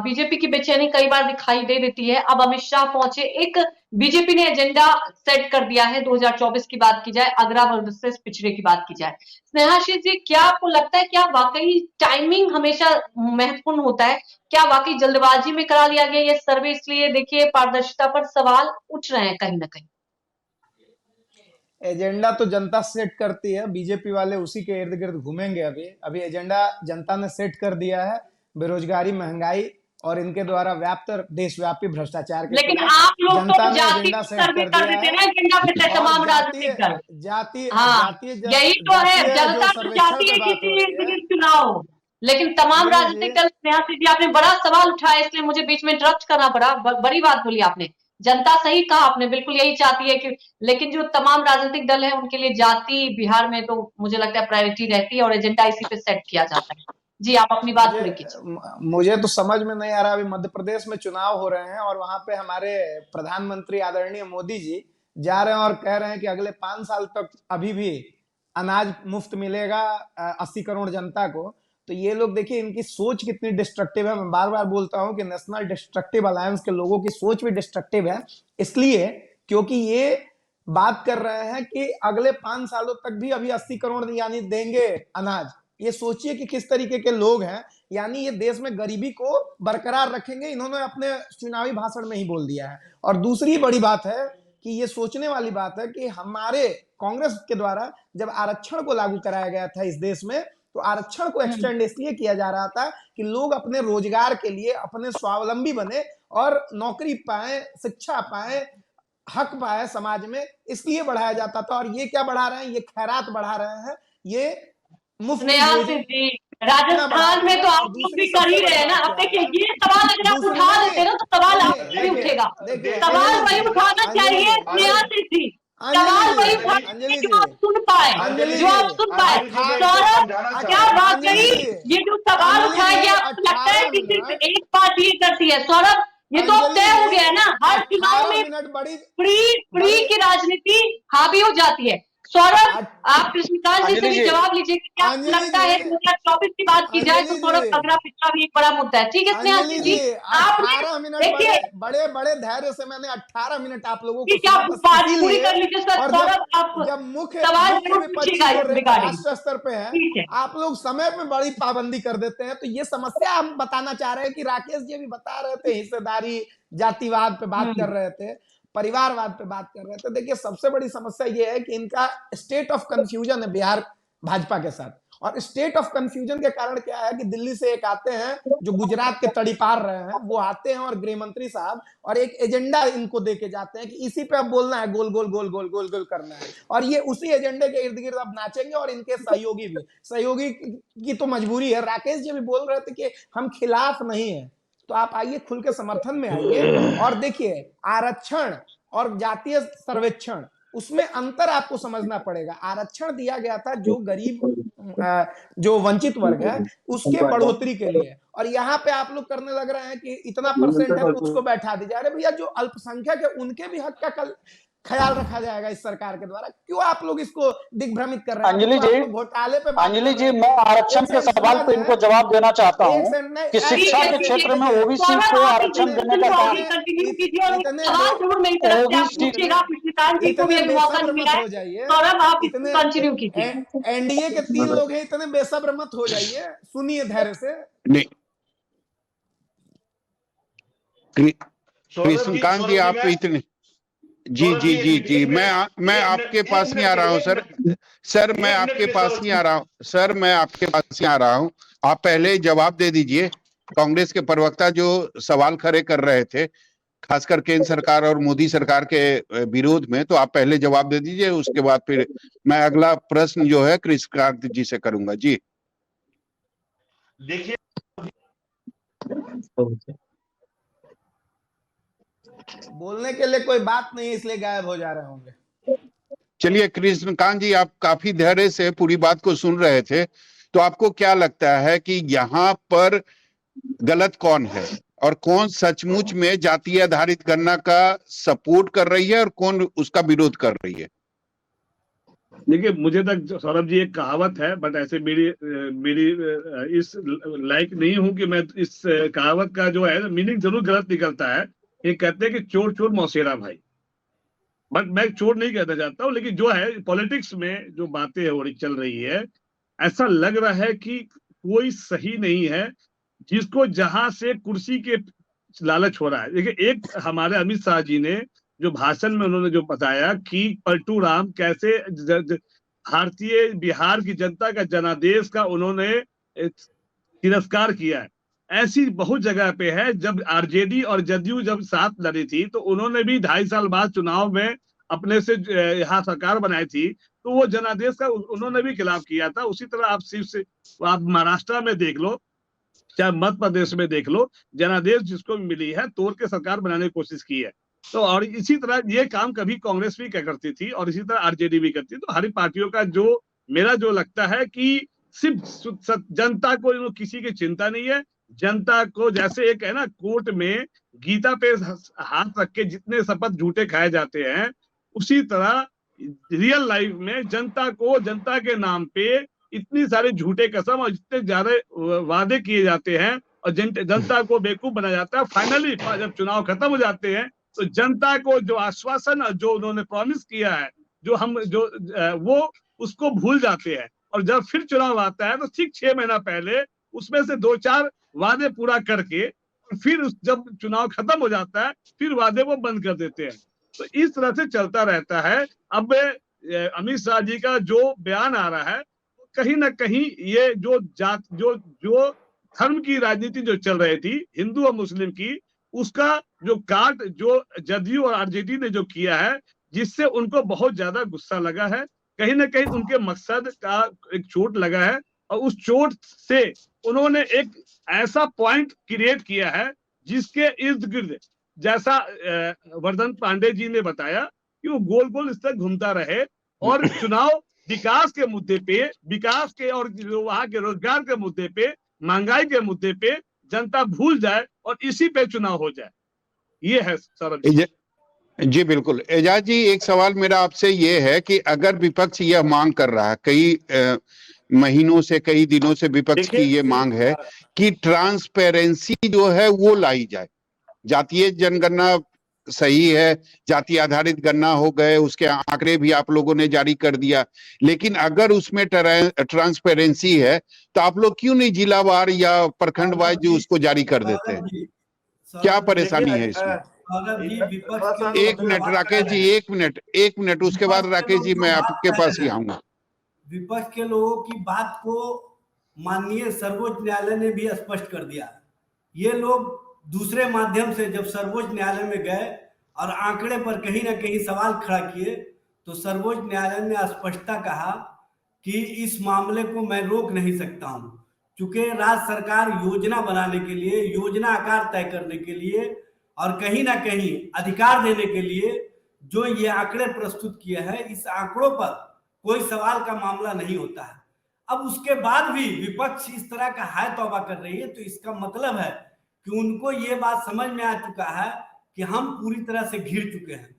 बीजेपी की बेचैनी कई बार दिखाई दे देती है। अब अमित शाह पहुंचे, एक बीजेपी ने एजेंडा सेट कर दिया है 2024 की बात की जाए, अगरा वर्सेस पिछड़े की बात की जाए। स्नेहाशीष जी क्या आपको लगता है क्या वाकई टाइमिंग हमेशा महत्वपूर्ण होता है, क्या वाकई जल्दबाजी में करा लिया गया ये सर्वे, इसलिए देखिए पारदर्शिता पर सवाल उठ रहे हैं कहीं ना कहीं। एजेंडा तो जनता सेट करती है, बीजेपी वाले उसी के इर्द गिर्द घूमेंगे। अभी एजेंडा जनता ने सेट कर दिया है, बेरोजगारी, महंगाई और इनके द्वारा व्याप्त देशव्यापी भ्रष्टाचार के। लेकिन आप लोग तो जाति सर्वे कर देते हैं एजेंडा पे तमाम राजनीतिक दल। जाति यही तो है, जनता तो चाहती है कि चुनाव, लेकिन तमाम राजनीतिक दल। आपने बड़ा सवाल उठाया इसलिए मुझे बीच में इंटरप्ट करना पड़ा, बड़ी बात बोली आपने। जनता सही कहा आपने, बिल्कुल यही चाहती है कि, लेकिन जो तमाम राजनीतिक दल है उनके लिए जाति बिहार में तो मुझे लगता है प्रायोरिटी रहती है और एजेंडा इसी पे सेट किया जाता है। जी आप अपनी बात पूरी कीजिए। मुझे तो समझ में नहीं आ रहा, अभी मध्य प्रदेश में चुनाव हो रहे हैं और वहां पे हमारे प्रधानमंत्री आदरणीय मोदी जी जा रहे हैं और कह रहे हैं कि अगले 5 साल तक अभी भी अनाज मुफ्त मिलेगा 80 करोड़ जनता को। तो ये लोग देखिए इनकी सोच कितनी डिस्ट्रक्टिव है। मैं बार बार बोलता हूं कि नेशनल डिस्ट्रक्टिव अलायंस के लोगों की सोच भी डिस्ट्रक्टिव है, इसलिए क्योंकि ये बात कर रहे हैं कि अगले 5 सालों तक भी अभी 80 करोड़ यानी देंगे अनाज। ये सोचिए कि किस तरीके के लोग हैं, यानी ये देश में गरीबी को बरकरार रखेंगे, इन्होंने अपने चुनावी भाषण में ही बोल दिया है। और दूसरी बड़ी बात है कि ये सोचने वाली बात है कि हमारे कांग्रेस के द्वारा जब आरक्षण को लागू कराया गया था इस देश में, तो आरक्षण को एक्सटेंड इसलिए किया जा रहा था कि लोग अपने रोजगार के लिए अपने स्वावलंबी बने और नौकरी पाए, शिक्षा पाए, हक पाए समाज में, इसलिए बढ़ाया जाता था। और ये क्या बढ़ा रहे हैं, ये खैरात बढ़ा रहे हैं, ये मुफ्त राजस्थान में तो आप लोग भी कर ही रहे हैं ना। अब देखिए ये सवाल अगर आप उठा देते ना तो सवाल आप भी उठेगा। सवाल वही उठाना चाहिए सियासी थी, सवाल वही उठाना चाहिए जो आप सुन पाए, जो आप सुन पाए। सौरभ क्या वाकई ये जो सवाल उठाया गया आपको लगता है कि सिर्फ एक पार्टी करती है? सौरभ ये तो अब तय हो गया है ना, हर चुनाव में फ्री की राजनीति हावी हो जाती है। सौरभ आप कृष्णकांत जी से भी जवाब लीजिए कि क्या आपको लगता है 2024 की बात की जाए तो सौरभ अगला पिछड़ा भी एक बड़ा मुद्दा है। ठीक है स्नेहा जी, आपने देखिए बड़े बड़े धैर्य से मैंने 18 मिनट आप लोगों को आप बात पूरी कर लीजिए सर। सौरभ आप जब मुख्य सवाल राष्ट्र स्तर पे है, आप लोग समय पे बड़ी पाबंदी कर देते हैं। तो ये समस्या हम बताना चाह रहे हैं कि राकेश जी भी बता रहे थे, हिस्सेदारी जातिवाद पे बात कर रहे थे, परिवारवाद पे बात कर रहे थे। देखिए सबसे बड़ी समस्या ये है कि इनका स्टेट ऑफ कंफ्यूजन है बिहार भाजपा के साथ। और स्टेट ऑफ कंफ्यूजन के कारण क्या है कि दिल्ली से एक आते हैं जो गुजरात के तड़ी पार रहे हैं, वो आते हैं और गृह मंत्री साहब और एक एजेंडा इनको दे के जाते हैं कि इसी पे अब बोलना है, गोल गोल गोल गोल गोल गोल करना है। और ये उसी एजेंडे के इर्द गिर्द अब नाचेंगे। और इनके सहयोगी की तो मजबूरी है। राकेश जी भी बोल रहे थे कि हम खिलाफ नहीं है, तो आप आइए खुल के समर्थन में आइए और देखिए आरक्षण और जातीय सर्वेक्षण, उसमें अंतर आपको समझना पड़ेगा। आरक्षण दिया गया था जो गरीब जो वंचित वर्ग है उसके बढ़ोतरी के लिए, और यहाँ पे आप लोग करने लग रहे हैं कि इतना परसेंट है तो उसको बैठा दीजिए। अरे भैया जो अल्पसंख्यक है उनके भी हक का ख्याल रखा जाएगा इस सरकार के द्वारा। क्यों आप लोग इसको दिग्भ्रमित कर रहे हैं? घोटाले पे अंजलि जी, मैं आरक्षण के सवाल पे इनको जवाब देना चाहता हूँ कि शिक्षा के क्षेत्र में ओबीसी को आरक्षण देने का काम एनडीए के 3 लोग हैं, इतने बेसब्र मत हो जाइए, सुनिए धैर्य से। नहीं कृष्णकांत जी, आप इतने जी मैं आपके पास नहीं आ रहा हूँ सर मैं आपके पास नहीं आ रहा हूँ मैं आपके पास नहीं आ रहा हूँ। आप पहले जवाब दे दीजिए। कांग्रेस के प्रवक्ता जो सवाल खड़े कर रहे थे खासकर केंद्र सरकार और मोदी सरकार के विरोध में, तो आप पहले जवाब दे दीजिए, उसके बाद फिर मैं अगला प्रश्न जो है कृष्णकांत जी से करूंगा। जी देखिए बोलने के लिए कोई बात नहीं, इसलिए गायब हो जा रहे होंगे। चलिए कृष्णकांत जी, आप काफी धैर्य से पूरी बात को सुन रहे थे, तो आपको क्या लगता है कि यहाँ पर गलत कौन है और कौन सचमुच में जातीय आधारित गणना का सपोर्ट कर रही है और कौन उसका विरोध कर रही है? देखिए मुझे तक सौरभ जी एक कहावत है, बट ऐसे मेरी इस लायक नहीं हूं कि मैं इस कहावत का जो है मीनिंग जरूर गलत निकलता है। ये कहते हैं कि चोर चोर मौसेरा भाई, बट मैं चोर नहीं कहना चाहता हूँ, लेकिन जो है पॉलिटिक्स में जो बातें हो रही चल रही है, ऐसा लग रहा है कि कोई सही नहीं है जिसको जहां से कुर्सी के लालच हो रहा है। देखिए एक हमारे अमित शाह जी ने जो भाषण में उन्होंने जो बताया कि पलटू राम कैसे भारतीय बिहार की जनता का जनादेश का उन्होंने तिरस्कार किया है, ऐसी बहुत जगह पे है। जब आरजेडी और जदयू जब साथ लड़ी थी तो उन्होंने भी 2.5 साल बाद चुनाव में अपने से यहाँ सरकार बनाई थी, तो वो जनादेश का उन्होंने भी खिलाफ किया था। उसी तरह आप सिर्फ से आप महाराष्ट्र में देख लो, चाहे मध्य प्रदेश में देख लो, जनादेश जिसको भी मिली है तोड़ के सरकार बनाने की कोशिश की है। तो और इसी तरह ये काम कभी कांग्रेस भी क्या करती थी और इसी तरह आरजेडी भी करती। तो हर पार्टियों का जो मेरा जो लगता है कि सिर्फ जनता को किसी की चिंता नहीं है। जनता को जैसे एक है ना, कोर्ट में गीता पे हाथ रख के जितने शपथ झूठे खाए जाते हैं, उसी तरह रियल लाइफ में जनता को जनता के नाम पे इतनी सारे झूठे कसम और इतने ज्यादा वादे किए जाते हैं और जनता को बेवकूफ बनाया जाता है। फाइनली जब चुनाव खत्म हो जाते हैं तो जनता को जो आश्वासन और जो उन्होंने प्रॉमिस किया है, वो उसको भूल जाते हैं। और जब फिर चुनाव आता है तो ठीक 6 महीना पहले उसमें से 2-4 वादे पूरा करके फिर जब चुनाव खत्म हो जाता है फिर वादे वो बंद कर देते हैं। तो इस तरह से चलता रहता है। अब अमित शाह जी का जो बयान आ रहा है, कहीं ना कहीं ये जो धर्म की राजनीति जो चल रही थी हिंदू और मुस्लिम की, उसका जो काट जो जदयू और आरजेडी ने जो किया है, जिससे उनको बहुत ज्यादा गुस्सा लगा है, कहीं ना कहीं उनके मकसद का एक चोट लगा है और उस चोट से उन्होंने एक ऐसा पॉइंट क्रिएट किया है जिसके इर्द गिर्द, जैसा वर्धन पांडे जी ने बताया कि वो गोल गोल इस तरह घूमता रहे और चुनाव विकास के मुद्दे पे, विकास के और वहां के रोजगार के मुद्दे पे, महंगाई के मुद्दे पे जनता भूल जाए और इसी पे चुनाव हो जाए। ये है सौरभ जी। जी बिल्कुल। एजाज जी, एक सवाल मेरा आपसे ये है कि अगर विपक्ष यह मांग कर रहा है, कई महीनों से, कई दिनों से विपक्ष की ये मांग है कि ट्रांसपेरेंसी जो है वो लाई जाए। जातीय जनगणना सही है, जाति आधारित गणना हो गए, उसके आंकड़े भी आप लोगों ने जारी कर दिया, लेकिन अगर उसमें ट्रांसपेरेंसी है तो आप लोग क्यों नहीं जिलावार या प्रखंड वाइज जो उसको जारी कर देते हैं? क्या परेशानी है इसमें? एक मिनट राकेश जी, एक मिनट, उसके बाद राकेश जी मैं आपके पास ही आऊंगा। विपक्ष के लोगों की बात को माननीय सर्वोच्च न्यायालय ने भी स्पष्ट कर दिया। ये लोग दूसरे माध्यम से जब सर्वोच्च न्यायालय में गए और आंकड़े पर कहीं ना कहीं सवाल खड़ा किए, तो सर्वोच्च न्यायालय ने स्पष्टता कहा कि इस मामले को मैं रोक नहीं सकता हूं, क्योंकि राज्य सरकार योजना बनाने के लिए, योजना आकार तय करने के लिए और कहीं ना कहीं अधिकार देने के लिए जो ये आंकड़े प्रस्तुत किए हैं, इस आंकड़ों पर कोई सवाल का मामला नहीं होता है। अब उसके बाद भी विपक्ष इस तरह का हाय तौबा कर रही है, तो इसका मतलब है कि उनको ये बात समझ में आ चुका है कि हम पूरी तरह से घिर चुके हैं।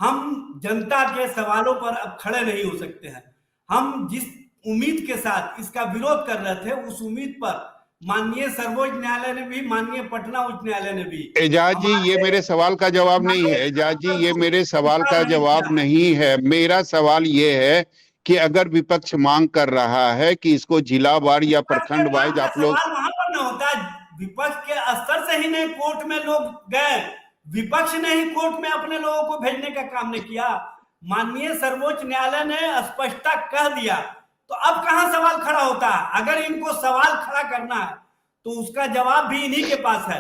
हम जनता के सवालों पर अब खड़े नहीं हो सकते हैं। हम जिस उम्मीद के साथ इसका विरोध कर रहे थे, उस उम्मीद पर माननीय सर्वोच्च न्यायालय ने भी, माननीय पटना उच्च न्यायालय ने भी। एजाज जी, ये मेरे सवाल का जवाब नहीं है। एजाज जी, ये मेरे सवाल का जवाब नहीं है। मेरा सवाल ये है कि अगर विपक्ष मांग कर रहा है कि इसको जिलावार या प्रखंड वाइज आप लोग, वहां पर न होता, विपक्ष के स्तर से ही नहीं कोर्ट में लोग गए, विपक्ष ने ही कोर्ट में अपने लोगों को भेजने का काम नहीं किया। माननीय सर्वोच्च न्यायालय ने स्पष्टता कह दिया, तो अब कहां सवाल खड़ा होता है? अगर इनको सवाल खड़ा करना है तो उसका जवाब भी इन्हीं के पास है।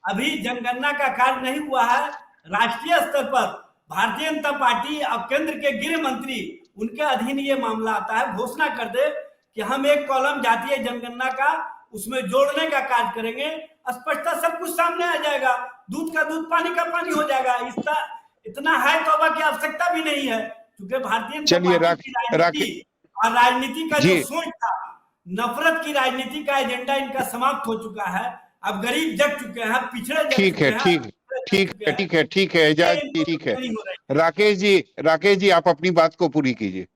अभी जनगणना का कार्य नहीं हुआ है। राष्ट्रीय स्तर पर भारतीय जनता पार्टी और केंद्र के गृह मंत्री, उनके अधीन ये मामला आता है। घोषणा कर दे कि हम एक कॉलम जातीय जनगणना का उसमें जोड़ने का कार्य करेंगे, स्पष्टता सब कुछ सामने आ जाएगा, दूध का दूध पानी का पानी हो जाएगा। इसका इतना हाय तौबा की आवश्यकता भी नहीं है, क्योंकि भारतीय जनता पार्टी की राजनीति और राजनीति का जो सोच था, नफरत की राजनीति का एजेंडा इनका समाप्त हो चुका है। अब गरीब जग चुके हैं, पिछड़े जग चुके हैं। ठीक है एजाज जी, ठीक है। राकेश जी आप अपनी बात को पूरी कीजिए।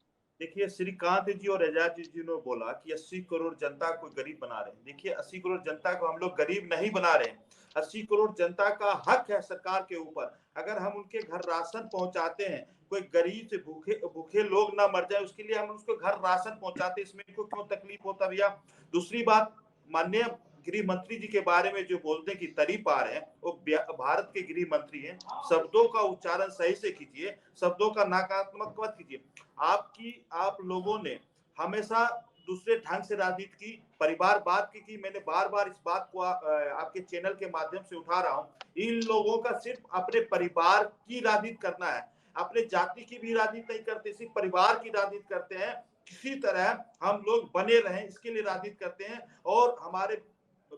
देखिए, श्रीकांत जी और एजाज जी ने बोला कि 80 करोड़ जनता को गरीब बना रहे हैं। देखिए, 80 करोड़ जनता को हम लोग गरीब नहीं बना रहे हैं। 80 करोड़ जनता का हक है सरकार के ऊपर। अगर हम उनके घर राशन पहुंचाते हैं, कोई गरीब से भूखे लोग ना मर जाए, उसके लिए हम उसको घर राशन पहुंचाते, इसमें इनको क्यों तकलीफ होता भैया? दूसरी बात, माननीय गृह मंत्री जी के बारे में जो बोलते हैं कि तारीफ आ रहे हैं, वो भारत के गृह मंत्री हैं। शब्दों का उच्चारण सही से कीजिए, शब्दों का नकारात्मक मत कीजिए। आप लोगों ने हमेशा दूसरे ढंग से राजनीति की, परिवारवाद की मैंने बार बार इस बात को आपके चैनल के माध्यम से उठा रहा हूं। इन लोगों का सिर्फ अपने परिवार की राजनीति करना है, अपने जाति की भी राजनीति नहीं करते, सिर्फ परिवार की राजनीति करते हैं। किसी तरह हम लोग बने रहें, इसके लिए राजनीति करते हैं। और हमारे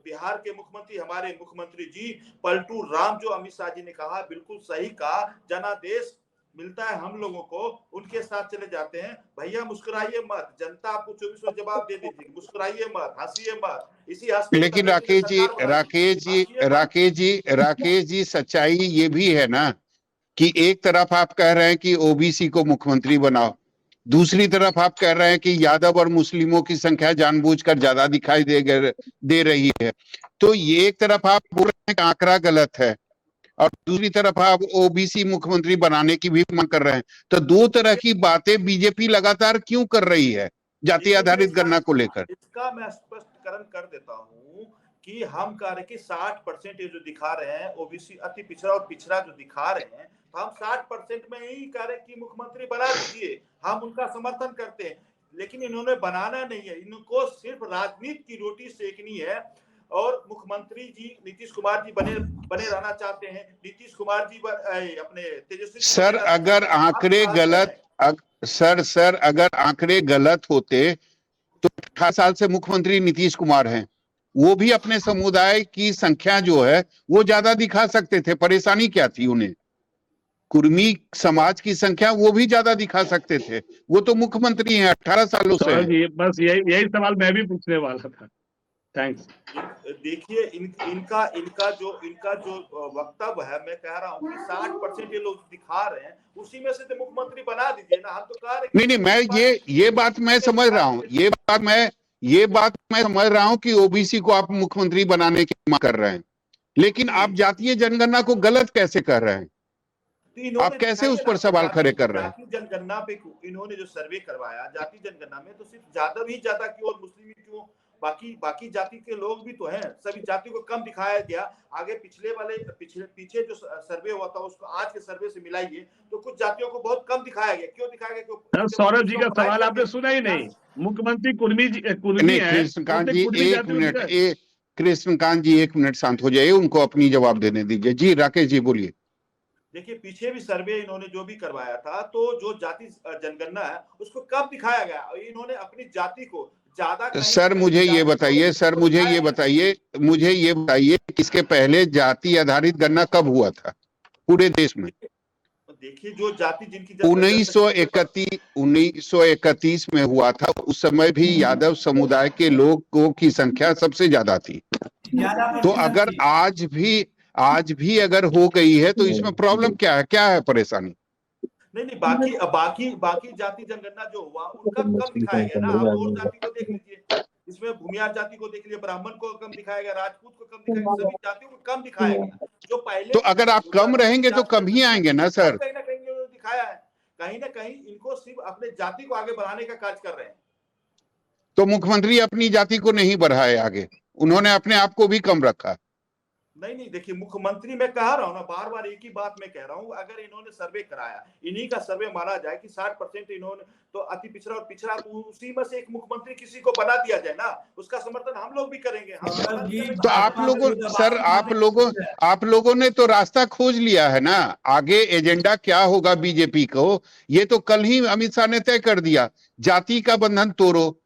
बिहार के मुख्यमंत्री, हमारे मुख्यमंत्री जी पलटू राम, जो अमित शाह जी ने कहा, बिल्कुल सही कहा। जनादेश मिलता है हम लोगों को, उनके साथ चले जाते हैं। भैया मुस्कुराइए मत, जनता आपको 24 जवाब दे देगी। मुस्कुराइए मत, हंसिए मत। इसी लेकिन राकेश जी सच्चाई ये भी है ना कि एक तरफ आप कह रहे हैं कि ओबीसी को मुख्यमंत्री बनाओ, दूसरी तरफ आप कह रहे हैं कि यादव और मुस्लिमों की संख्या जानबूझकर ज्यादा दिखाई दे रही है। तो ये एक तरफ आप बोल रहे हैं कि आंकड़ा गलत है और दूसरी तरफ आप ओबीसी मुख्यमंत्री बनाने की भी मांग कर रहे हैं। तो दो तरह की बातें बीजेपी लगातार क्यों कर रही है जाति आधारित गणना को लेकर? इसका मैं स्पष्टीकरण कर देता हूं कि हम कह रहे कि 60% ये जो दिखा रहे हैं ओबीसी अति पिछड़ा और पिछड़ा जो दिखा रहे हैं, तो हम 60% में ही कह रहे कि मुख्यमंत्री बना दीजिए, हम उनका समर्थन करते हैं। लेकिन इन्होंने बनाना नहीं है, इनको सिर्फ राजनीति की रोटी सेकनी है। और मुख्यमंत्री जी नीतीश कुमार जी बने रहना चाहते हैं। नीतीश कुमार जी अपने तेजस्वी सर अगर आंकड़े गलत अगर आंकड़े गलत होते तो 18 साल से मुख्यमंत्री नीतीश कुमार हैं, वो भी अपने समुदाय की संख्या जो है वो ज्यादा दिखा सकते थे, परेशानी क्या थी उन्हें? कुर्मी समाज की संख्या वो भी ज्यादा दिखा सकते थे, वो तो मुख्यमंत्री हैं, 18 सालों से सौरभ हैं। जी, बस यही सवाल मैं भी पूछने वाला था। थैंक्स। देखिए इनका जो वक्तव्य है, मैं कह रहा हूँ कि 60% ये लोग दिखा रहे हैं, उसी में से तो मुख्यमंत्री बना दीजिए ना। हम तो कह रहे नहीं, मैं ये बात मैं समझ रहा हूँ, ये बात मैं समझ रहा हूँ कि ओबीसी को आप मुख्यमंत्री बनाने की मांग कर रहे हैं, लेकिन आप जातीय जनगणना को गलत कैसे कर रहे हैं? तो आप कैसे उस पर सवाल खड़े कर रहे हैं? जाति जनगणना पे इन्होंने जो सर्वे करवाया जाति जनगणना में, तो सिर्फ यादव ही ज्यादा क्यों और मुस्लिम ही क्यों? बाकी जाति के लोग भी तो हैं, सभी जाति को कम दिखाया गया। आगे पीछे जो सर्वे हुआ था उसको आज के सर्वे से मिलाइए तो कुछ जातियों को बहुत कम दिखाया गया। क्यों दिखाया गया? सर, सौरभ जी का सवाल आपने सुना ही नहीं। मुख्यमंत्री कुर्मी नहीं, है, कृष्णकांत जी कुर्मी एक जाति मिनट, उनका है। कृष्णकांत जी एक मिनट शांत हो जाइए, उनको अपनी जवाब देने दीजिए। जी राकेश जी बोलिए। देखिए, पीछे भी सर्वे इन्होंने जो भी करवाया था, तो जो जाति जनगणना है उसको कम दिखाया गया। इन्होंने अपनी जाति को ज्यादा सर मुझे ये बताइए, मुझे ये बताइए इसके पहले जाति आधारित गणना कब हुआ था पूरे देश में? देखिए, जो जाति जिनकी 1931 में हुआ था, उस समय भी यादव समुदाय के लोगों की संख्या सबसे ज्यादा थी। तो अगर आज भी अगर हो गई है तो इसमें प्रॉब्लम क्या है परेशानी? नहीं, बाकी जाति जनगणना जो हुआ उनका कम दिखाया गया ना। आप और जाति को देख लीजिए, इसमें भूमियार जाति को देख लीजिए, ब्राह्मण को कम दिखाया गया, राजपूत को कम दिखाया गया, सभी जातियों को कम दिखाया गया। जो पहले तो अगर आप कम रहेंगे तो कम ही आएंगे ना सर। कहीं ना कहीं दिखाया है, कहीं ना कहीं इनको सिर्फ अपने जाति को आगे बढ़ाने का कार्य कर रहे हैं। तो मुख्यमंत्री अपनी जाति को नहीं बढ़ाए आगे, उन्होंने अपने आप को भी कम रखा। नहीं, देखिए, मुख्यमंत्री मैं कह रहा हूँ ना, बार बार एक ही बात मैं कह रहा हूँ। अगर इन्होंने सर्वे कराया, इन्हीं का सर्वे माना जाए कि 60% इन्होंने तो अति पिछड़ा और पिछड़ा, तो उसी में से एक मुख्यमंत्री किसी को बना दिया जाए ना, उसका समर्थन हम लोग भी करेंगे। तो आप लोगों ने तो रास्ता खोज लिया है ना, आगे एजेंडा क्या होगा बीजेपी को, ये तो कल ही अमित शाह ने तय कर दिया। जाति का बंधन तोड़ो,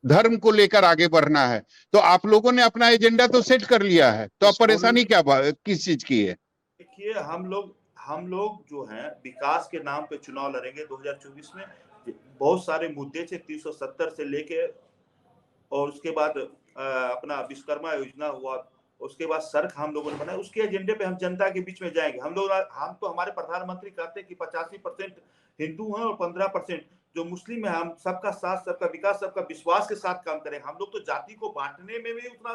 धर्म को लेकर आगे बढ़ना है, तो आप लोगों ने अपना एजेंडा तो सेट कर लिया है, तो अब परेशानी किस चीज की है? देखिए, हम लोग जो हैं विकास के नाम पे चुनाव लड़ेंगे 2024 में। बहुत सारे मुद्दे थे, 370 से लेके, और उसके बाद अपना विश्वकर्मा योजना हुआ, उसके बाद सड़क हम लोगों ने बनाया। उसके एजेंडे पे हम जनता के बीच में जाएंगे। हम तो हमारे प्रधानमंत्री कहते हैं कि 85% हिंदू हैं और 15% जो मुस्लिम है। हम सबका साथ, सबका विकास, सबका विश्वास के साथ काम करें। हम लोग तो जाति को बांटने में भी उतना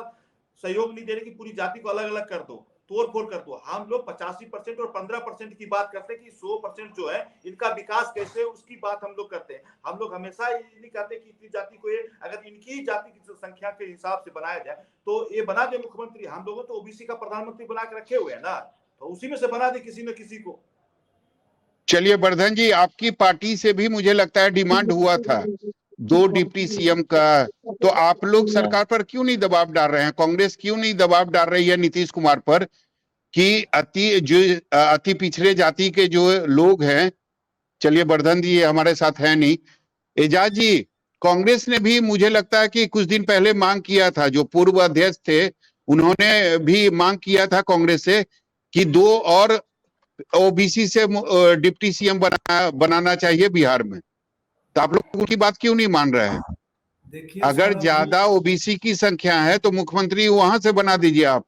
सहयोग नहीं दे रहे कि पूरी जाति को अलग अलग कर दो, तोड़ फोड़ कर दो। हम लोग 85% और 15% की बात करते हैं कि 100% जो है इनका विकास कैसे है, उसकी बात हम लोग करते हैं। हम लोग हमेशा ये नहीं कहते कि इतनी जाति को, ये अगर इनकी जाति की संख्या के हिसाब से बनाया जाए तो ये बना दे मुख्यमंत्री। हम लोगों तो ओबीसी का प्रधानमंत्री बना के रखे हुए हैं ना, तो उसी में से बना दे किसी न किसी को। चलिए वर्धन जी, आपकी पार्टी से भी मुझे लगता है डिमांड हुआ था 2 डिप्टी सीएम का, तो आप लोग सरकार पर क्यों नहीं दबाव डाल रहे हैं? कांग्रेस क्यों नहीं दबाव डाल रही है नीतीश कुमार पर कि अति पिछड़े जाति के जो लोग हैं, चलिए वर्धन जी हमारे साथ है नहीं, एजाज जी, कांग्रेस ने भी मुझे लगता है कि कुछ दिन पहले मांग किया था, जो पूर्व अध्यक्ष थे उन्होंने भी मांग किया था कांग्रेस से कि 2 और ओबीसी से डिप्टी सीएम बनाना चाहिए बिहार में। तो आप लोग उनकी बात क्यों नहीं मान रहे हैं? अगर ज्यादा ओबीसी की संख्या है तो मुख्यमंत्री वहां से बना दीजिए आप।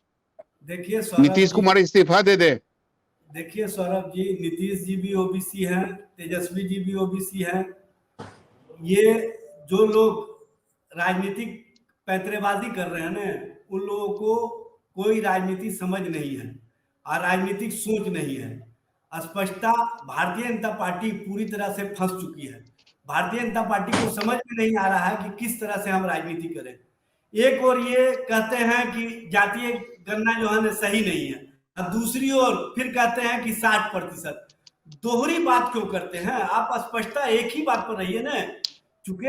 देखिए नीतीश कुमार इस्तीफा दे दे। देखिए सौरभ जी, नीतीश जी भी ओबीसी हैं, तेजस्वी जी भी ओबीसी हैं। ये जो लोग राजनीतिक पैंतरेबाजी कर रहे हैं ना, उन लोगों को कोई राजनीति समझ नहीं है और राजनीतिक सोच नहीं है। स्पष्टता भारतीय जनता पार्टी पूरी तरह से फंस चुकी है। भारतीय जनता पार्टी को समझ में नहीं आ रहा है कि किस तरह से हम राजनीति करें। एक और ये कहते हैं कि जातीय गणना जो है सही नहीं है, और दूसरी ओर फिर कहते हैं कि 60%। दोहरी बात क्यों करते हैं? आप स्पष्टता एक ही बात पर रहिए ना। चूंकि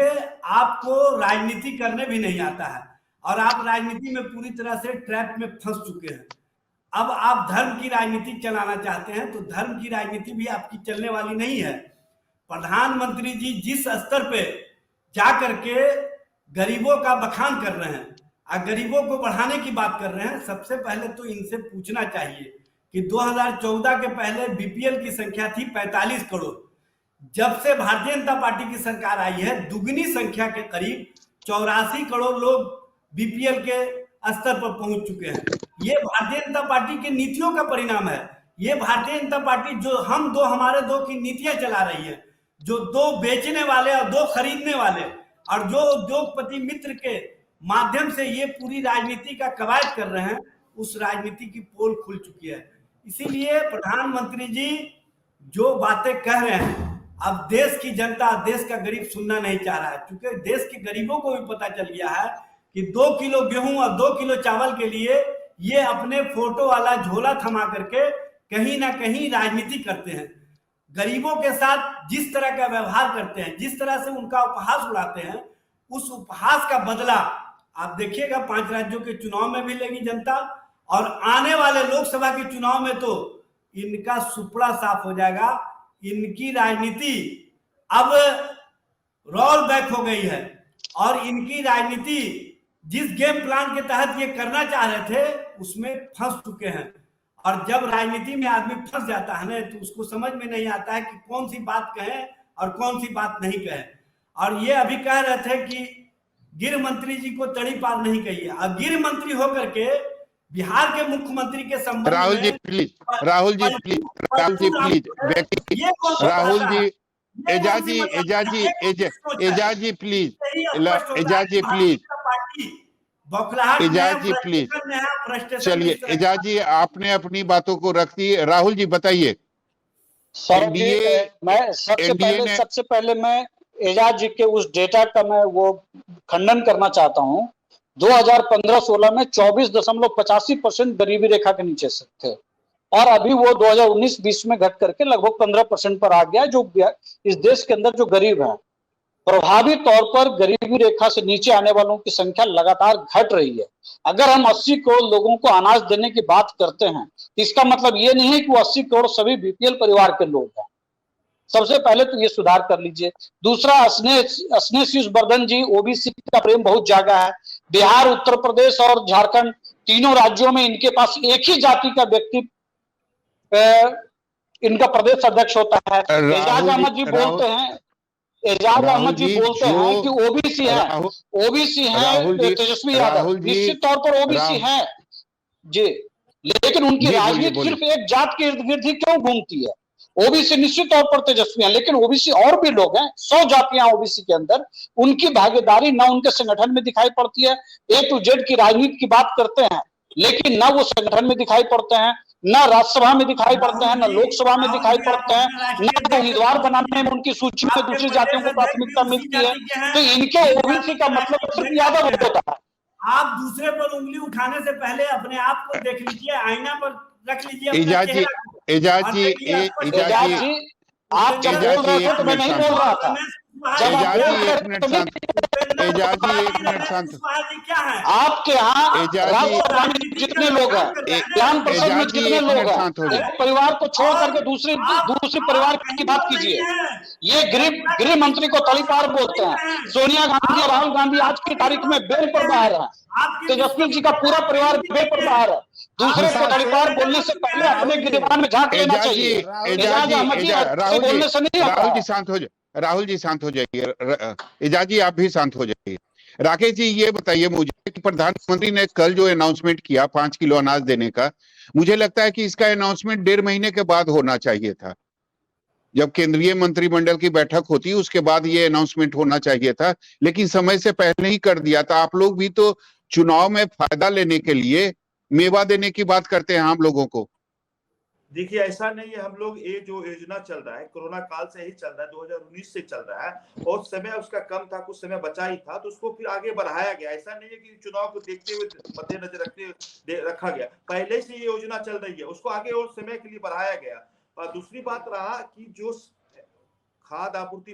आपको राजनीति करने भी नहीं आता है और आप राजनीति में पूरी तरह से ट्रैप में फंस चुके हैं। अब आप धर्म की राजनीति चलाना चाहते हैं तो धर्म की राजनीति भी आपकी चलने वाली नहीं है। प्रधानमंत्री जी जिस स्तर पे जा करके गरीबों का बखान कर रहे हैं और गरीबों को बढ़ाने की बात कर रहे हैं। सबसे पहले तो इनसे पूछना चाहिए कि 2014 के पहले बीपीएल की संख्या थी 45 करोड़। जब से भारतीय जनता पार्टी की सरकार आई है, दुगनी संख्या के करीब 84 करोड़ लोग बीपीएल के स्तर पर पहुंच चुके हैं। ये भारतीय जनता पार्टी की नीतियों का परिणाम है। ये भारतीय जनता पार्टी जो हम दो हमारे दो की नीतियां चला रही है, जो दो बेचने वाले और दो खरीदने वाले और जो उद्योगपति मित्र के माध्यम से ये पूरी राजनीति का कवायद कर रहे हैं, उस राजनीति की पोल खुल चुकी है। इसीलिए प्रधानमंत्री जी जो बातें कह रहे हैं, अब देश की जनता, देश का गरीब सुनना नहीं चाह रहा है, क्योंकि देश के गरीबों को भी पता चल गया है कि 2 किलो गेहूं और 2 किलो चावल के लिए ये अपने फोटो वाला झोला थमा करके कहीं ना कहीं राजनीति करते हैं। गरीबों के साथ जिस तरह का व्यवहार करते हैं, जिस तरह से उनका उपहास उड़ाते हैं, उस उपहास का बदला आप देखिएगा 5 राज्यों के चुनाव में भी लेगी जनता, और आने वाले लोकसभा के चुनाव में तो इनका सुपड़ा साफ हो जाएगा। इनकी राजनीति अब रोल बैक हो गई है और इनकी राजनीति जिस गेम प्लान के तहत ये करना चाह रहे थे उसमें फंस चुके हैं। और जब राजनीति में आदमी फंस जाता है ना, तो उसको समझ में नहीं आता है कि कौन सी बात कहें और कौन सी बात नहीं कहें। और ये अभी कह रहे थे कि गृह मंत्री जी को तड़ी पार नहीं कही है। अब गृह मंत्री होकर के बिहार के मुख्यमंत्री के संबंध राहुल जी में please, Rahul ji please, Rahul ji please, Rahul ji, Ejaz ji, Ejaz ji, Ejaz ji please, Ejaz ji please, Ejaz ji please, चलिए एजाज जी आपने अपनी बातों को रख दी। राहुल जी बताइए। मैं सबसे पहले मैं एजाज जी के उस डेटा का मैं वो खंडन करना चाहता हूं। 2015-16 में 24.85% गरीबी रेखा के नीचे से थे और अभी वो 2019-20 में घट करके लगभग 15% पर आ गया। जो इस देश के अंदर जो गरीब है, प्रभावी तौर पर गरीबी रेखा से नीचे आने वालों की संख्या लगातार घट रही है। अगर हम 80 करोड़ लोगों को अनाज देने की बात करते हैं, इसका मतलब ये नहीं है कि वो 80 करोड़ सभी बीपीएल परिवार के लोग हैं। सबसे पहले तो ये सुधार कर लीजिए। दूसरा, अस्नेशिष वर्धन जी, ओबीसी का प्रेम बहुत जागा है। बिहार, उत्तर प्रदेश और झारखंड तीनों राज्यों में इनके पास एक ही जाति का व्यक्ति इनका प्रदेश अध्यक्ष होता है। एजाज अहमद जी बोलते हैं, एजाज अहमद जी बोलते हैं कि ओबीसी है, ओबीसी है तेजस्वी यादव, निश्चित तौर पर ओबीसी है जी, लेकिन उनकी राजनीति सिर्फ एक जात के इर्द गिर्द ही क्यों घूमती है? ओबीसी निश्चित तौर पर तेजस्वी हैं, लेकिन ओबीसी और भी लोग हैं, 100 जातियां ओबीसी के अंदर, उनकी भागीदारी ना उनके संगठन में दिखाई पड़ती है। ए टू जेड की राजनीति की बात करते हैं, लेकिन ना वो संगठन में दिखाई पड़ते हैं, ना राज्यसभा में दिखाई पड़ते हैं, ना लोकसभा में दिखाई पड़ते हैं, ना उम्मीदवार बनाने में उनकी सूची में दूसरी जातियों को प्राथमिकता मिलती है। तो इनके ओबीसी का मतलब सिर्फ यादव होता है। आप दूसरे पर उंगली उठाने से पहले अपने आप को देख लीजिए, आईना पर रख लीजिए। एजाज जी, एजाज जी, एजाज जी, आप जब बोल रहे थे तो मैं नहीं बोल रहा था। एजाज जी एक मिनट शांत, एजाज जी एक मिनट शांत। आपके यहाँ राज्यसभा में जितने लोग हैं, विधान परिषद में जितने लोग हैं, एक परिवार को छोड़ करके दूसरी परिवार की बात कीजिए। ये गृह मंत्री को तड़ीपार बोलते हैं। सोनिया गांधी और राहुल गांधी आज की तारीख में बेल पर बाहर है। तेजस्वी जी का पूरा परिवार बेल पर बाहर है। दूसरे को तड़ीपार बोलने से पहले अपने गिरबान में झांक लेना चाहिए। राहुल जी शांत हो जाए, राहुल जी शांत हो जाइए, एजाज जी आप भी शांत हो जाइए। राकेश जी ये बताइए मुझे कि प्रधानमंत्री ने कल जो अनाउंसमेंट किया 5 किलो अनाज देने का, मुझे लगता है कि इसका अनाउंसमेंट 1.5 महीने के बाद होना चाहिए था। जब केंद्रीय मंत्रिमंडल की बैठक होती उसके बाद ये अनाउंसमेंट होना चाहिए था, लेकिन समय से पहले ही कर दिया था। आप लोग भी तो चुनाव में फायदा लेने के लिए मेवा देने की बात करते हैं हम लोगों को। देखिए ऐसा नहीं है, हम लोग ये जो योजना चल रहा है कोरोना काल से ही चल रहा है, 2019 से चल रहा है और समय उसका कम था, कुछ समय बचा ही था, तो उसको फिर आगे बढ़ाया गया। ऐसा नहीं है कि चुनाव को देखते हुए मद्देनजर रखा गया, पहले से ये योजना चल रही है, उसको आगे और समय के लिए बढ़ाया गया। और दूसरी बात रहा कि जो खाद्य आपूर्ति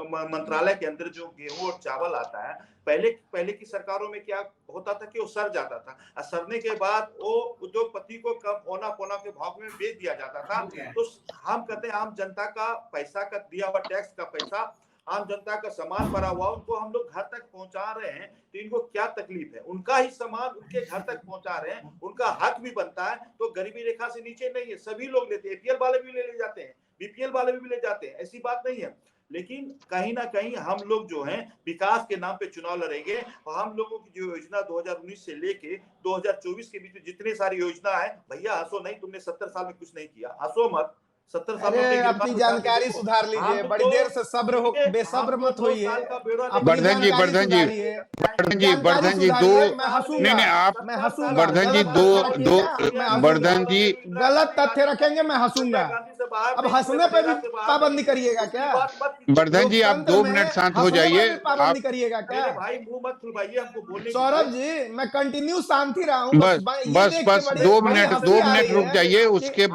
मंत्रालय के अंदर जो गेहूं और चावल आता है, पहले की सरकारों में क्या होता था कि वो सर जाता था, और सरने के बाद वो उद्योगपति को कम औना पौना के भाव में बेच दिया जाता था। तो हम कहते हैं आम जनता का पैसा का दिया हुआ टैक्स का पैसा आम जनता का सामान भरा हुआ, उनको हम लोग घर तक पहुंचा रहे हैं, तो इनको क्या तकलीफ है? उनका ही सामान उनके घर तक पहुंचा रहे हैं, उनका हक भी बनता है। तो गरीबी रेखा से नीचे नहीं है, सभी लोग लेते हैं, एपीएल वाले भी ले जाते हैं, बीपीएल वाले भी ले जाते हैं, ऐसी बात नहीं है। लेकिन कहीं ना कहीं हम लोग जो हैं विकास के नाम पे चुनाव लड़ेंगे, और हम लोगों की जो योजना 2019 से लेके 2024 के बीच में जितनी सारी योजना है, भैया हंसो नहीं, तुमने 70 साल में कुछ नहीं किया, हंसो मत। 70 साल अरे अपनी जानकारी सुधार लीजिए, बड़ी देर से सब्र हो, बेसब्र मत होइए। वर्धन जी, वर्धन जी, वर्धन जी, वर्धन जी, दो नहीं नहीं आप मैं हंसूंगा, वर्धन जी, वर्धन जी गलत तथ्य रखेंगे मैं हंसूंगा। अब हंसने पे भी पाबंदी करिएगा क्या? वर्धन जी, आप 2 मिनट शांत हो जाइए। पाबंदी करिएगा क्या? भाई मुंह मत खुलवाइए हमको बोलने। सौरभ जी, मैं कंटिन्यू शांति रहा हूँ, बस 2 मिनट रुक जाइए, उसके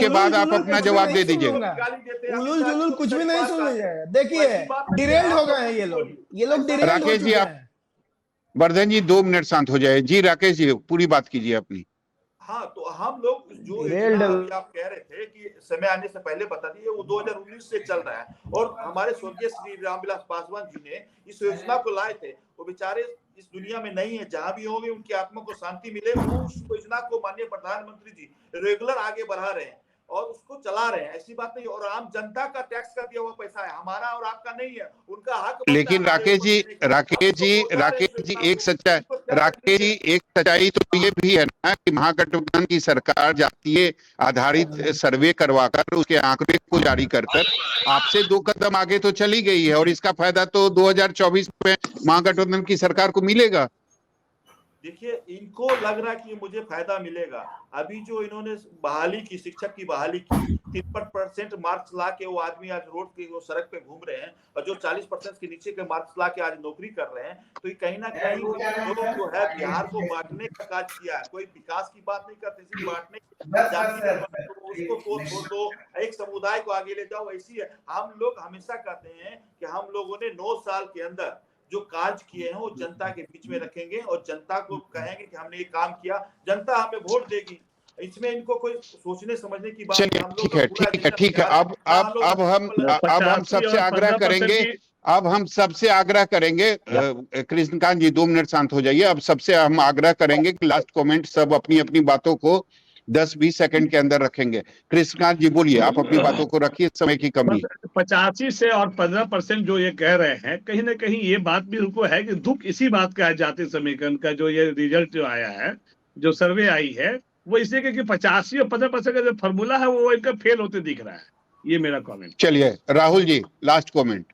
बाद आप अपना जवाब दे दीजिएगा। उलूल जुलूल कुछ भी नहीं सुन लीजिएगा। देखिए डिरेल्ड हो गए हैं ये लोग डिरेल्ड हो राकेश जी, चुके आप हैं। वर्धन जी 2 मिनट शांत हो जाए। जी राकेश जी, पूरी बात कीजिए अपनी। हाँ, तो हम लोग जो योजना अभी आप कह रहे थे कि समय आने से पहले बता दिए, वो 2019 से चल रहा है, और हमारे स्वर्गीय श्री रामविलास पासवान जी ने इस योजना को लाए थे। वो बेचारे इस दुनिया में नहीं है, जहां भी होंगे उनकी आत्मा को शांति मिले। वो उस योजना को माननीय प्रधानमंत्री जी रेगुलर आगे बढ़ा रहे हैं और उसको चला रहे हैं, ऐसी बात नहीं। और आम जनता का टैक्स का दिया हुआ पैसा है, हमारा और आपका नहीं है, उनका हक। लेकिन राकेश जी एक सच्चाई तो ये भी है ना कि महागठबंधन की सरकार जातीय आधारित सर्वे करवाकर उसके आंकड़े को जारी कर आपसे 2 कदम आगे तो चली गई है, और इसका फायदा तो 2024 में महागठबंधन की सरकार को मिलेगा। देखिए, इनको लग रहा है कि मुझे फायदा मिलेगा। अभी जो इन्होंने बहाली की, शिक्षक की बहाली की, 53% मार्क्स ला के वो आदमी आज रोड के वो सड़क पे घूम रहे हैं, और जो 40% के नीचे के मार्क्स ला के आज नौकरी कर रहे हैं। तो कहीं ना कहीं लोग जो है बिहार को बांटने का काज किया है। कोई विकास की बात नहीं करते, सिर्फ बांटने उसको दो, एक समुदाय को आगे ले जाओ, ऐसी है। हम लोग हमेशा कहते हैं कि हम लोगों ने 9 साल के अंदर जो कार्य किए हैं वो जनता के बीच में रखेंगे, और जनता को कहेंगे कि हमने ये काम किया, जनता हमें वोट देगी। इसमें इनको कोई सोचने समझने की बात नहीं। ठीक है। अब हम सबसे आग्रह करेंगे, कृष्णकांत जी 2 मिनट शांत हो जाइए। अब सबसे हम आग्रह करेंगे कि लास्ट कमेंट सब अपनी अपनी बातों को 10-20 सेकंड के अंदर रखेंगे। कृष्णकांत जी बोलिए, आप अपनी बातों को रखिए, समय की कमी। 85 से और 15% जो ये कह रहे हैं, कहीं ना कहीं ये बात भी उनको है कि दुख इसी बात का है, जातीय समीकरण का जो ये रिजल्ट जो आया है, जो सर्वे आई है, वो इसलिए कि 85 और 15% का जो फॉर्मूला है वो इनका फेल होते दिख रहा है। ये मेरा कमेंट। चलिए राहुल जी, लास्ट कमेंट।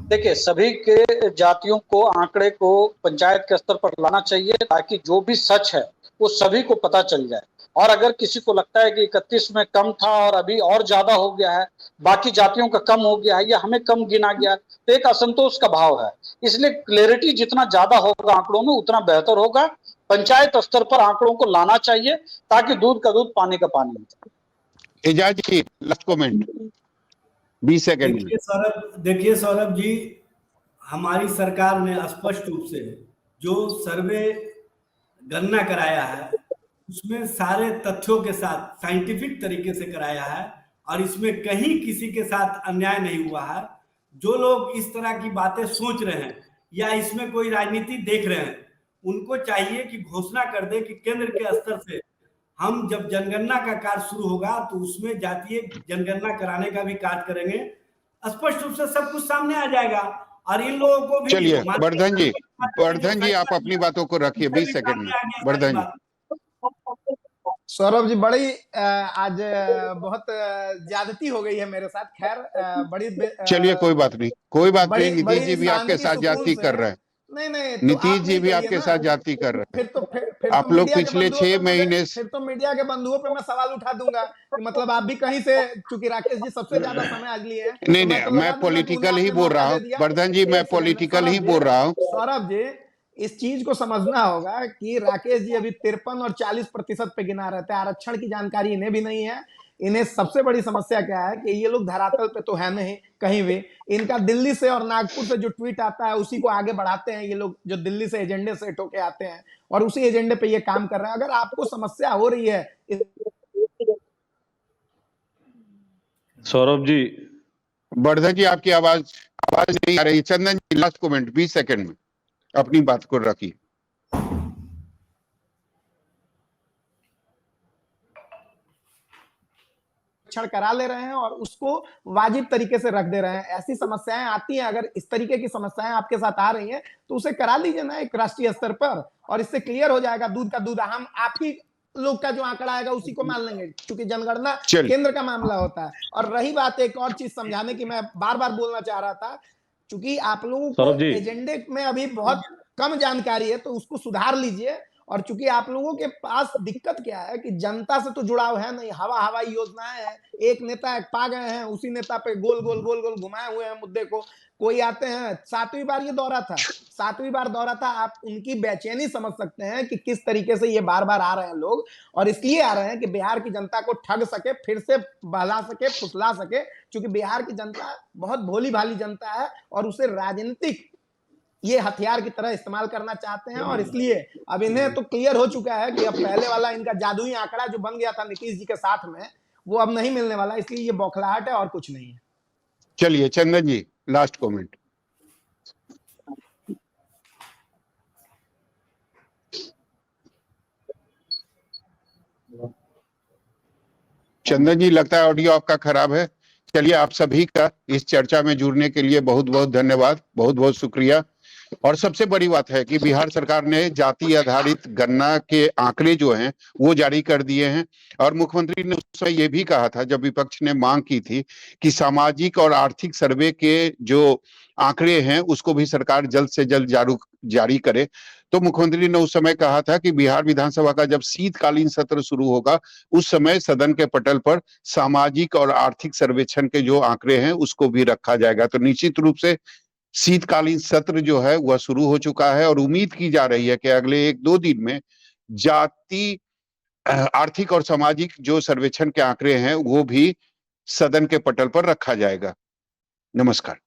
देखिए, सभी के जातियों को आंकड़े को पंचायत के स्तर पर लाना चाहिए, ताकि जो भी सच है वो सभी को पता चल जाए। और अगर किसी को लगता है कि 31 में कम था और अभी और ज्यादा हो गया है, बाकी जातियों का कम हो गया है या हमें कम गिना गया, तो एक असंतोष का भाव है। इसलिए क्लैरिटी जितना ज्यादा होगा आंकड़ों में उतना बेहतर होगा। पंचायत स्तर पर आंकड़ों को लाना चाहिए, ताकि दूध का दूध पानी का पानी। एजाज जी लास्ट कमेंट 20 सेकंड। देखिए सौरभ जी, हमारी सरकार ने स्पष्ट रूप से जो सर्वे गणना कराया है उसमें सारे तथ्यों के साथ साइंटिफिक तरीके से कराया है, और इसमें कहीं किसी के साथ अन्याय नहीं हुआ है। जो लोग इस तरह की बातें सोच रहे हैं या इसमें कोई राजनीति देख रहे हैं, उनको चाहिए कि घोषणा कर दे कि केंद्र के स्तर से हम जब जनगणना का कार्य शुरू होगा तो उसमें जातीय जनगणना कराने का भी कार्य करेंगे। स्पष्ट रूप से सब कुछ सामने आ जाएगा, और इन लोगों को भी। चलिए वर्धन जी आप अपनी बातों को रखिए 20 सेकंड में। वर्धन जी। सौरभ जी, बड़ी आज बहुत ज्यादती हो गई है मेरे साथ। खैर बड़ी चलिए कोई बात नहीं। नीतीश जी भी आपके साथ जाति कर रहे हैं। नहीं नीतीश जी भी आपके साथ जाति कर रहे हैं। फिर आप लोग पिछले 6 महीने से, फिर तो मीडिया के बंधुओं पे मैं सवाल उठा दूंगा कि मतलब आप भी कहीं से, चूंकि राकेश जी सबसे ज्यादा समय आज लिए हैं। नहीं मैं पॉलिटिकल ही बोल रहा हूँ। वर्धन जी मैं पॉलिटिकल ही बोल रहा हूँ। सौरभ जी, इस चीज को समझना होगा कि राकेश जी अभी 53 और 40% पे गिना रहे थे। आरक्षण की जानकारी इन्हें भी नहीं है। इन्हें सबसे बड़ी समस्या क्या है कि ये लोग धरातल पे तो है नहीं कहीं भी। इनका दिल्ली से और नागपुर से जो ट्वीट आता है उसी को आगे बढ़ाते हैं ये लोग, जो दिल्ली से एजेंडे सेट होके आते हैं और उसी एजेंडे पे ये काम कर रहे हैं। अगर आपको समस्या हो रही है सौरभ जी, वर्धन जी आपकी आवाज नहीं आ रही। चंदन जी लास्ट कमेंट 20 सेकंड में अपनी बात को रखिए। करा ले रहे हैं और उसको वाजिब तरीके से रख दे रहे हैं। ऐसी समस्याएं आती हैं, अगर इस तरीके की समस्याएं आपके साथ आ रही हैं तो उसे करा लीजिए ना एक राष्ट्रीय स्तर पर, और इससे क्लियर हो जाएगा दूध का दूध। हम आप ही लोग का जो आंकड़ा आएगा उसी को मान लेंगे, क्योंकि जनगणना केंद्र का मामला होता है। और रही बात एक और चीज समझाने की, मैं बार बार बोलना चाह रहा था, क्योंकि आप लोगों को एजेंडे में अभी बहुत कम जानकारी है, तो उसको सुधार लीजिए। और चूंकि आप लोगों के पास दिक्कत क्या है कि जनता से तो जुड़ाव है नहीं, हवाई योजनाएं हैं, एक नेता एक पा गए हैं, उसी नेता पे गोल गोल घुमाए हुए हैं मुद्दे को। कोई आते हैं, 7वीं बार ये दौरा था, 7वीं बार दौरा था। आप उनकी बेचैनी समझ सकते हैं कि किस तरीके से ये बार बार आ रहे हैं लोग, और इसलिए आ रहे हैं कि बिहार की जनता को ठग सके, फिर से बहला सके, फुसला सके। क्योंकि बिहार की जनता बहुत भोली भाली जनता है और उसे राजनीतिक ये हथियार की तरह इस्तेमाल करना चाहते हैं। और इसलिए अब इन्हें तो क्लियर हो चुका है कि अब पहले वाला इनका जादुई आंकड़ा जो बन गया था नीतीश जी के साथ में, वो अब नहीं मिलने वाला। इसलिए ये बौखलाहट है और कुछ नहीं है। चलिए चंदन जी लास्ट कमेंट। चंदन जी लगता है ऑडियो आपका खराब है। चलिए आप सभी का इस चर्चा में जुड़ने के लिए बहुत बहुत धन्यवाद, बहुत बहुत शुक्रिया। और सबसे बड़ी बात है कि बिहार सरकार ने जाति आधारित गणना के आंकड़े जो हैं वो जारी कर दिए हैं। और मुख्यमंत्री ने उस समय ये भी कहा था, जब विपक्ष ने मांग की थी कि सामाजिक और आर्थिक सर्वे के जो आंकड़े हैं उसको भी सरकार जल्द से जल्द जारी करे। तो मुख्यमंत्री ने उस समय कहा था कि बिहार विधानसभा का जब शीतकालीन सत्र शुरू होगा उस समय सदन के पटल पर सामाजिक और आर्थिक सर्वेक्षण के जो आंकड़े हैं उसको भी रखा जाएगा। तो निश्चित रूप से शीतकालीन सत्र जो है वह शुरू हो चुका है और उम्मीद की जा रही है कि अगले 1-2 दिन में जाति आर्थिक और सामाजिक जो सर्वेक्षण के आंकड़े हैं वो भी सदन के पटल पर रखा जाएगा। नमस्कार।